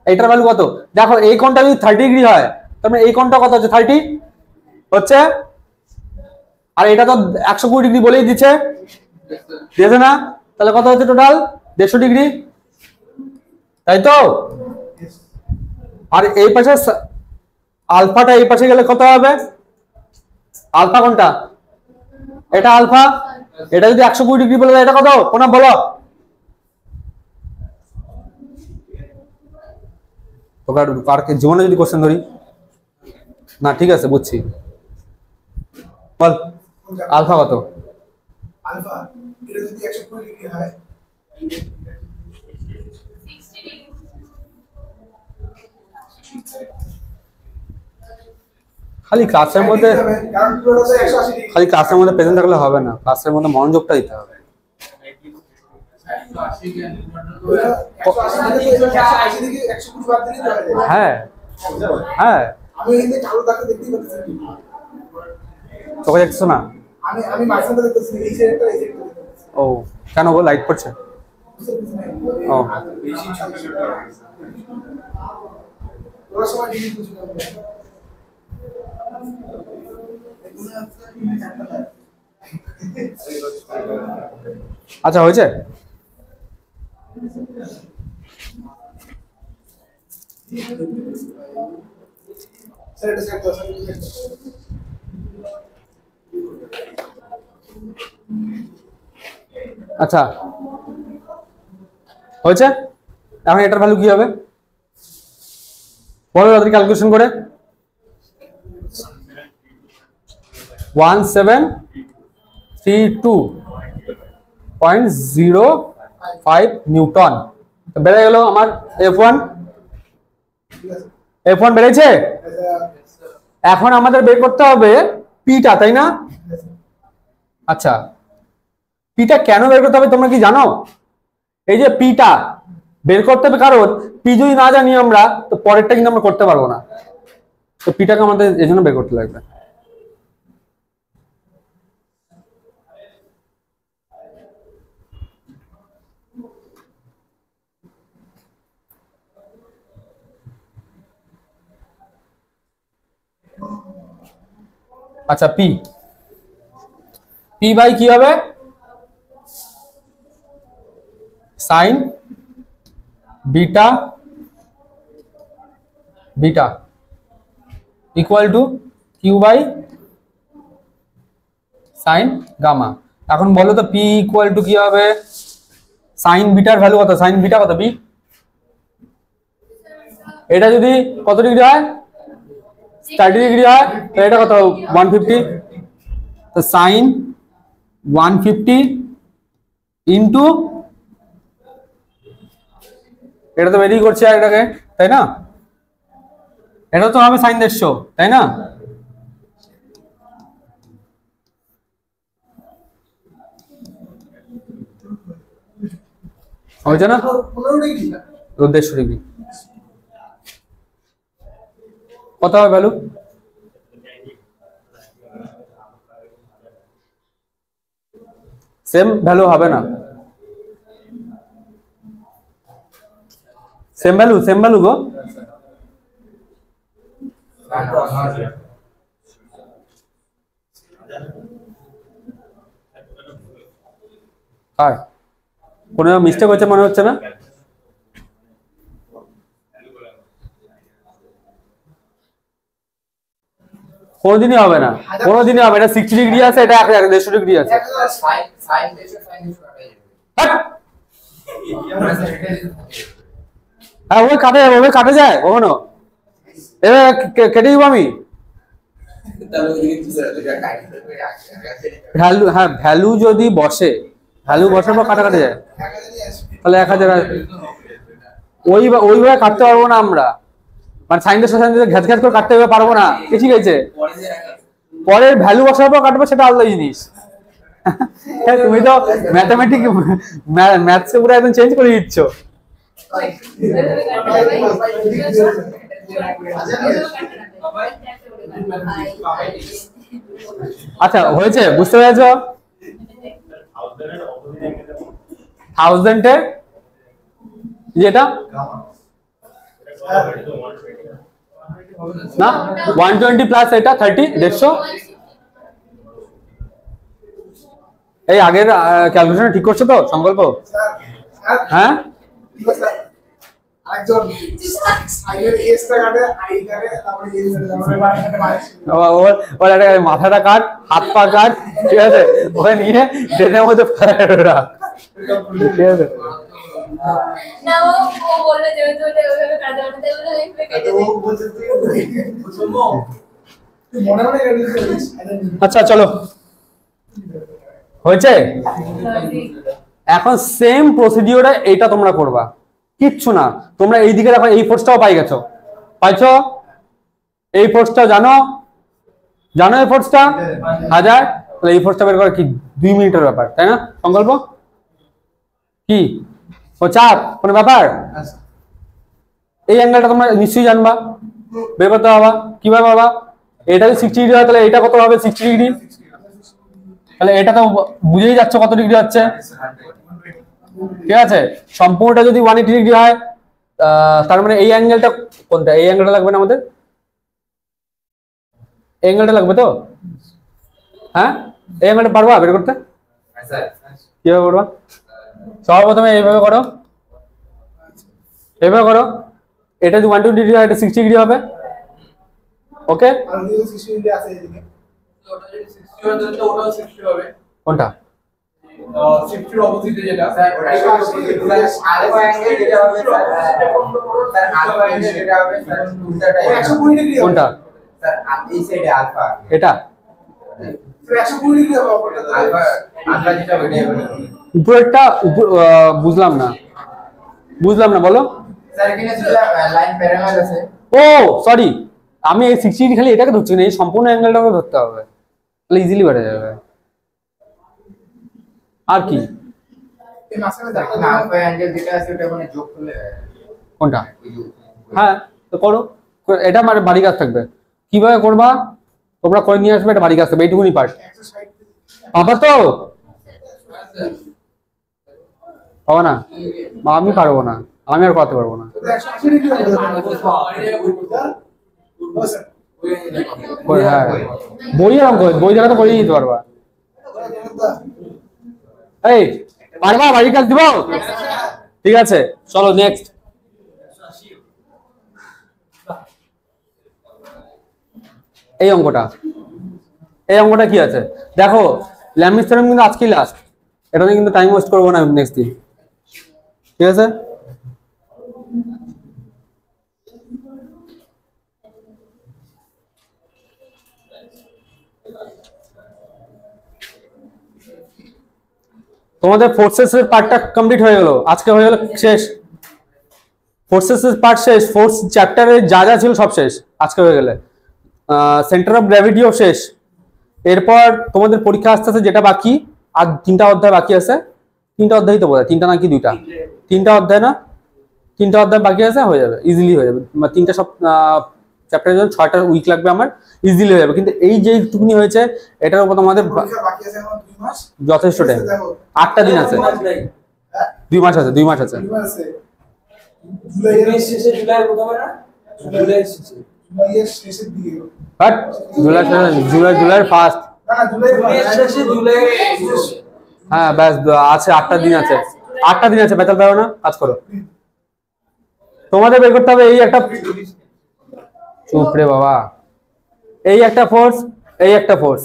এইটার ভ্যালু কত? দেখো এই কোণটা যদি 30 ডিগ্রি হয় তার মানে এই কোণটা কত হচ্ছে? 30 হচ্ছে। আর এটা তো 120 ডিগ্রি বলেই দিচ্ছে, দিয়েছে না? তাহলে কত হচ্ছে টোটাল? 150 ডিগ্রি, তাই তো? আর এই পাশে আলফাটা এই পাশে গেলে কত হবে? আলফা কোনটা? এটা আলফা। এটা যদি 120 ডিগ্রি বলে এটা কত? কোনা বলো। আর জীবনে যদি কোশ্চেন ধরি না, ঠিক আছে বুঝছি, বল আলফা কত?
আলফা এটা যদি 120 ডিগ্রি হয়
খালি ক্লাসের মধ্যে খালি ক্লাসের মধ্যে প্রেজেন্ট থাকলে হবে না, ক্লাসের মধ্যে মনোযোগটা দিতে হবে। হ্যাঁ হ্যাঁ,
আমি এখানে কালো দাগটা দেখতেই পাচ্ছি,
চোখে দেখছো না?
আমি মাঝখানে দেখতেছি এই সাইডটা এই সাইডটা।
ও কেন গো, লাইট পড়ছে? ও
বেশি ছোট ছোট ওরা সবাই ডিগ্রি বুঝবে।
আচ্ছা হয়েছে।
স্যার এটা স্যার দশ
আচ্ছা হয়েছে। এখন এটার ভ্যালু কি হবে বলো তাড়াতাড়ি ক্যালকুলেশন করে। 1732.05 নিউটন বেড়ে গেল আমার F1। F1 বেড়েছে। এখন আমাদের বের করতে হবে পিটা, তাই না? আচ্ছা পিটা কেন বের করতে হবে তোমরা কি জানো? এই যে পিটা বের করতে হবে কারণ পি যদি না জানি আমরা তো পরেরটা কিন্তু আমরা করতে পারবো না, তো পিটাকে আমাদের এই জন্য বের করতে লাগবে। আচ্ছা পি পি বাই কি হবে? Sine beta beta equal to Q by sine gamma. এখন বলো তো পি ইকুয়াল টু কি হবে? সাইন বিটার ভ্যালু কত? সাইন বিটা কত? পি এটা যদি কত ডিগ্রি হয়? 30 ডিগ্রি হয়, তো এটা কত? 150। তো সাইন 150 ইন্টু এটা তো বেরিয়ে করছে আর এটাকে, তাই না? এটা তো হবে সাইন 150, তাই না? হয়েছে না?
15 ডিগ্রি
150 ডিগ্রি কত হবে ভ্যালু? সেম ভ্যালু হবে না, সেম ভ্যালু গো। আর কোনো মিস্টেক হচ্ছে মনে হচ্ছে না? কোনোদিনই হবে না, কোনোদিনই হবে। এটা 60 ডিগ্রি আছে, এটা 150 ডিগ্রি আছে। হ্যাঁ ওই কাটে যাবে, ওই কাটে যায় কখনো। এবার কেটে দিব আমি ভ্যালু। হ্যাঁ ভ্যালু যদি বসে, ভ্যালু বসার পর কাটা কাটে যায়, তাহলে 1000 ওইভাবে কাটতে পারবো না আমরা, মানে সাইনদের সাথে ঘ্যাচ ঘ্যাচ করে কাটতে পারবো না। ঠিক আছে, পরের ভ্যালু বসার পর কাটবো সেটা আলাদা জিনিস। তুমি তো ম্যাথমেটিক ম্যাথস পুরো একদম চেঞ্জ করে দিচ্ছ। আচ্ছা হয়েছে, বুঝতে পেরেছ? 1000 এর যেটা না 120 প্লাস এটা 30 150। এই আগের ক্যালকুলেশন ঠিক করছো তো সংকল্প? হ্যাঁ মাথাটা কাট, হাত পা কাট, ঠিক আছে, ওখানে নিয়ে ট্রেনের মধ্যে রাখ, ঠিক আছে। আচ্ছা চলো, হয়েছে? এখন সেম প্রসিডিওরে এইটা তোমরা করবা, কিচ্ছু না। তোমরা এইদিকে দেখো, এই ফোর্সটাও পাই গেছো, পাইছো? এই ফোর্সটা জানো, জানো এই ফোর্সটা 1000, তাহলে এই ফোর্সটা বের করা কি 2 মিনিটের ব্যাপার, তাই না সংকল্প? কি ও চাপ কোনো ব্যাপার? এই অ্যাঙ্গেলটা তোমরা নিশ্চয়ই জানবা, বের করতে পারবা। কিভাবে বাবা? এটা যদি 60 ডিগ্রি হয় তাহলে এটা কত হবে? 60 ডিগ্রি। তাহলে এটা তো বুঝেই যাচ্ছে কত ডিগ্রি হচ্ছে, ঠিক আছে। সম্পূর্ণটা যদি 180 ডিগ্রি হয়, তার মানে এই অ্যাঙ্গেলটা কোনটা? এই অ্যাঙ্গেলটা লাগবে না আমাদের? এই অ্যাঙ্গেলটা লাগবে তো? হ্যাঁ, এই অ্যাঙ্গেলটা পারবা বের করতে? কিভাবে করবা? সর্বপ্রথমে এইভাবে করো, এইভাবে করো। এটা যদি 120 ডিগ্রি হয়, এটা 60 ডিগ্রি হবে। ওকে, কোনটা?
60 অপোজিটে যেটা স্যার
আলফা অ্যাঙ্গেল যেটা হবে স্যার আলফা অ্যাঙ্গেল যেটা হবে স্যার উল্টাটা
120 ডিগ্রি
কোনটা?
স্যার এই সাইডে আলফা,
এটা
120 ডিগ্রি হবে অপরটা।
আলফা আলফা যেটা ওইটাই হবে।
উপরেরটা বুঝলাম না, বুঝলাম না, বলো।
স্যার এখানে দুটো লাইন প্যারালাল আছে।
ও সরি, আমি এই 60 ডিগ্রি খালি এটাকে ধরছি না, এই সম্পূর্ণ অ্যাঙ্গেলটাকে ধরতে হবে, তাহলে ইজিলি বেড়ে যাবে। আর কি?
এই মাঝখানে দেখো
আলফা অ্যাঙ্গেল যেটা আছে ওটা মানে যোগ করলে
কোনটা? হ্যাঁ তো করো, এটা আমার বাড়ি কাজ থাকবে। কিভাবে করবা তোমরা করে নিয়ে আসবে, এটা বাড়ি কাজ থাকবে, এইটুকুনি পার্ট। পাবা তো? পাবো না, আমি পারবো না, আমি আর করতে পারবো না।
180 ডিগ্রি হবে।
হ্যাঁ বই এরকম বই দেখা তো করেই দিতে পারবা। এই পারবা বাড়ি কাজ দিব? ঠিক আছে চলো নেক্সট। এই অঙ্কটা কি আছে দেখো, ল্যামিস থিওরেম কিন্তু আজকেই লাস্ট, এটা নিয়ে কিন্তু টাইম ওয়েস্ট করবো না নেক্সট দিন, ঠিক আছে। তোমাদের ফোর্সেস এর পার্টটা কমপ্লিট হয়ে গেল, আজকে হয়ে গেল শেষ। ফোর্সেস এর পার্ট শেষ, ফোর্স চ্যাপ্টারে যা যা ছিল সব শেষ, আজকে হয়ে গেলে। সেন্টার অফ গ্র্যাভিটিও শেষ। এরপর তোমাদের পরীক্ষা আসতে আছে, যেটা বাকি আর 3টা অধ্যায় বাকি আছে। 3টা অধ্যায় তো বোধ হয়, 3টা নাকি 2টা? 3টা অধ্যায় না, 3টা অধ্যায় বাকি আছে, হয়ে যাবে, ইজিলি হয়ে যাবে। 3টা সব চ্যাপ্টারের জন্য 6টা উইক লাগবে আমার, ইজিলি হয়ে যাবে। কিন্তু এই যেটুকুনি হয়েছে এটার উপর তোমাদের
পরীক্ষা বাকি আছে এখন 2 মাস।
যথেষ্ট টাইম, 8টা দিন আছে, 2 মাস আছে, 2 মাস আছে।
2 মাস আছে। জুলাইয়ের শেষে, জুলাইয়ের প্রথমে না, জুলাইয়ের শেষের দিকে।
বাট জুলাইয়ের ফার্স্ট,
না না জুলাইয়ের শেষে, জুলাইয়ের
হ্যাঁ ব্যাস আছে, 8টা দিন আছে, 8টা দিন আছে, বেতাল পারো না, কাজ করো। তোমাদের বের করতে হবে এই একটা, চুপ রে বাবা, এই একটা ফোর্স, এই একটা ফোর্স।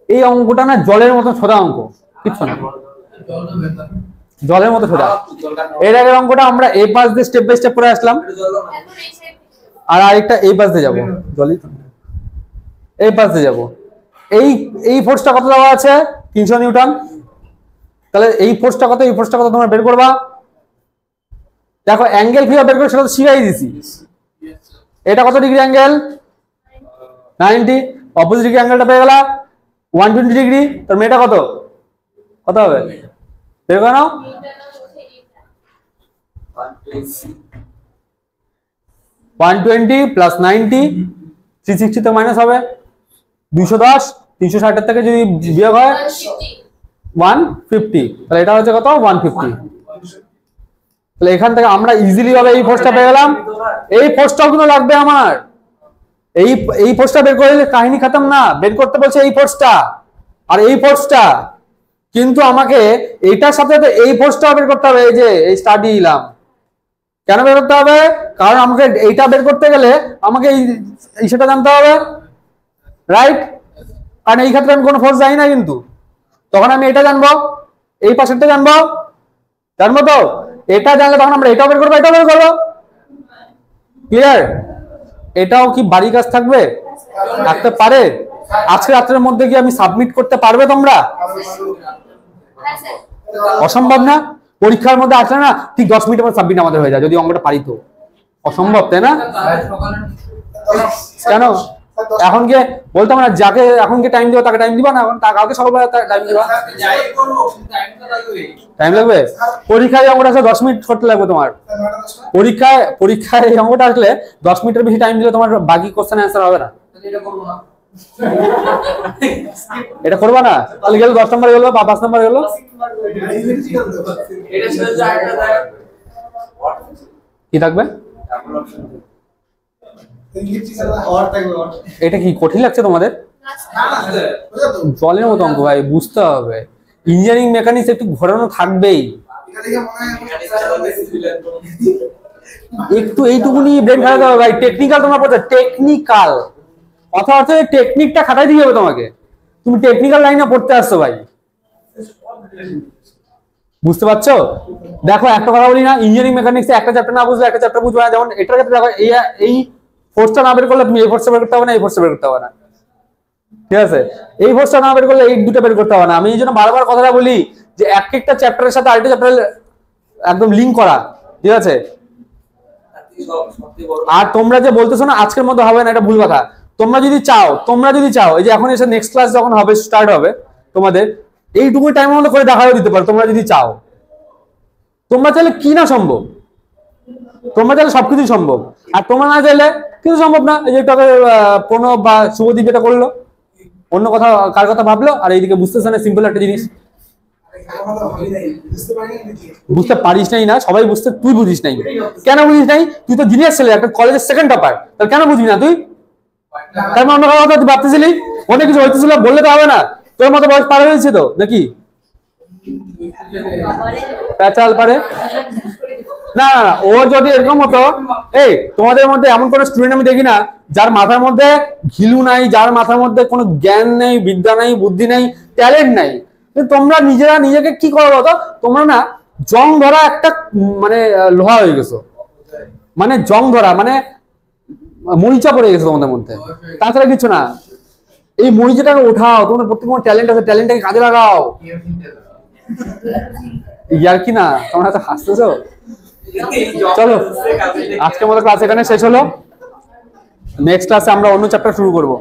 এই অঙ্কটা না জলের মতো সোজা অঙ্ক, কিচ্ছু না, জলের মতো সোজা। এর আগের অঙ্কটা আমরা এই পাশ দিয়ে স্টেপ বাই স্টেপ করে আসলাম, আর আরেকটা এই পাশ দিয়ে যাবো, জলই এই পাশ দিয়ে যাবো। এই ফোর্সটা কত দেওয়া আছে? 300 নিউটন। তাহলে এই ফোর্সটা কত, এই ফোর্সটা কত তোমরা বের করবা। দেখো অ্যাঙ্গেল কিভাবে বের করে সেটা তো শিখাই দিছি। এটা কত ডিগ্রি অ্যাঙ্গেল? 90। অপোজিট ডিগ্রি অ্যাঙ্গেলটা পেয়ে গেলা 120 ডিগ্রি, তার মেয়েটা কত কত হবে বের করে নাও। 120 প্লাস 90 360 তো মাইনাস হবে 210, 360 থেকে যদি বিয়োগ হয় 150, তাহলে এটা হচ্ছে কত 150। তাহলে এখান থেকে আমরা ইজিলি ভাবে এই ফোর্সটা পেয়ে গেলাম। এই ফোর্সটাও কিন্তু লাগবে আমার, এই ফোর্সটা বের করে দিলে কাহিনী খতম না। বের করতে বলছে এই ফোর্সটা আর এই ফোর্সটা, কিন্তু আমাকে এইটার সাথে এই ফোর্সটাও বের করতে হবে। এই যে এই স্টাডি দিলাম, কেন বের করতে হবে? কারণ আমাকে এইটা বের করতে গেলে আমাকে এই সেটা জানতে হবে, রাইট? কারণ এই ক্ষেত্রে আমি কোনো ফোর্স জানি না, কিন্তু তখন আমি এটা জানবো, এই পাশেরটা জানবো তো। এটা জানলে তখন আমরা এটাও বের করবো, এটাও বের করবো। ক্লিয়ার? এটাও কি বাড়ি কাজ থাকবে? থাকতে পারে। আজকে রাত্রের মধ্যে কি আমি সাবমিট করতে পারবে তোমরা? অসম্ভব না? পরীক্ষার মধ্যে আসলে না ঠিক 10 মিনিটের মধ্যে সাবমিট আমাদের হয়ে যায়, যদি অঙ্কটা পারি তো। অসম্ভব, তাই না? কেন এখন কে বলতাম না, যাকে এখন কে টাইম দিবা তাকে টাইম দিবা না, এখন কাউকে সকালবেলা টাইম দিবা? টাইম লাগবে? পরীক্ষায় অঙ্কটা আসলে 10 মিনিট করতে লাগবে তোমার। পরীক্ষায় এই অঙ্কটা আসলে 10 মিনিটের বেশি টাইম দিলে তোমার বাকি কোশ্চেন অ্যান্সার হবে না। এটা করবা না? তাহলে গেল 10 নম্বর গেল বা 5 নম্বর গেল। কি থাকবে? এটা কি কঠিন লাগছে তোমাদের? জলের মতো অঙ্ক ভাই, বুঝতে হবে। ইঞ্জিনিয়ারিং মেকানিক্স একটু ঘোরানো থাকবেই, একটু এইটুকুনি ব্রেন খাটাতে হবে ভাই। টেকনিক্যাল তোমরা পড়ছো, টেকনিক্যাল কথা হচ্ছে টেকনিকটা খাটাই দিয়ে হবে তোমাকে। তুমি টেকনিক্যাল লাইনে পড়তে আসছো ভাই, বুঝতে পারছো? দেখো একটা কথা বলি না, ইঞ্জিনিয়ারিং মেকানিক্সে একটা চ্যাপ্টার না বুঝলে একটা চ্যাপ্টার বুঝবে না। যেমন এটার ক্ষেত্রে দেখো, এই ফোর্সটা না বের করলে তুমি এই ফোর্সটা বের করতে হবে না, এই ফোর্সটা বের করতে হবে না, ঠিক আছে? এই ফোর্সটা না বের করলে এই দুটো বের করতে হবে না। আমি এই জন্য বারবার কথাটা বলি যে এক একটা চ্যাপ্টারের সাথে আরেকটা চ্যাপ্টার একদম লিঙ্ক করা, ঠিক আছে? আর তোমরা যে বলতেছো না আজকের মধ্যে হবে না, এটা ভুল কথা। তোমরা যদি চাও এই যে এখন এসে নেক্সট ক্লাস যখন হবে, স্টার্ট হবে তোমাদের, এইটুকু টাইমের মধ্যে করে দেখাও দিতে পারো তোমরা যদি চাও। তোমরা চাইলে কি না সম্ভব, তোমরা চাইলে সবকিছু সম্ভব। আর তোমরা না চাইলে কিছু সম্ভব না। এই যে প্রণব বা শুভদীপ এটা করলো, অন্য কথা কার কথা ভাবলো, আর এইদিকে বুঝতেছে না সিম্পল একটা জিনিস। বুঝতে পারিস নাই না, সবাই বুঝতে, তুই বুঝিস নাই। কেন বুঝিস নাই? তুই তো জিনিয়াস ছেলে, একটা কলেজের সেকেন্ড টপার, তাহলে কেন বুঝবি না তুই? তার মানে অন্য কথা তুই ভাবতেছিলি, অনেক কিছু হইতেছিল, বললে তো হবে না। তোর মতো বয়স পার হয়েছে তো নাকি? প্যাচাল পারে না, না, ও যদি এরকম হতো, এই তোমাদের মধ্যে এমন কোন স্টুডেন্ট আমি দেখি না যার মাথার মধ্যে ঘিলু নাই, যার মাথার মধ্যে কোনো জ্ঞান নেই, বিদ্যা নাই, বুদ্ধি নাই, ট্যালেন্ট নাই। তোমরা নিজেরা নিজেকে কি করো বলতো? তোমরা না জং ধরা একটা মানে লোহা হয়ে গেছো, মানে জং ধরা মানে মরিচা পড়ে গেছে তোমাদের মধ্যে, তাছাড়া কিছু না। এই মরিচাটাকে ওঠাও, তোমাদের প্রত্যেক ট্যালেন্ট আছে, ট্যালেন্টটাকে কাজে লাগাও। ইয়ার কি না, তোমরা তো হাসতেছো। চলো আজকের মতো ক্লাস এখানে শেষ হলো। নেক্সট ক্লাসে আমরা অন্য চ্যাপ্টার শুরু করবো।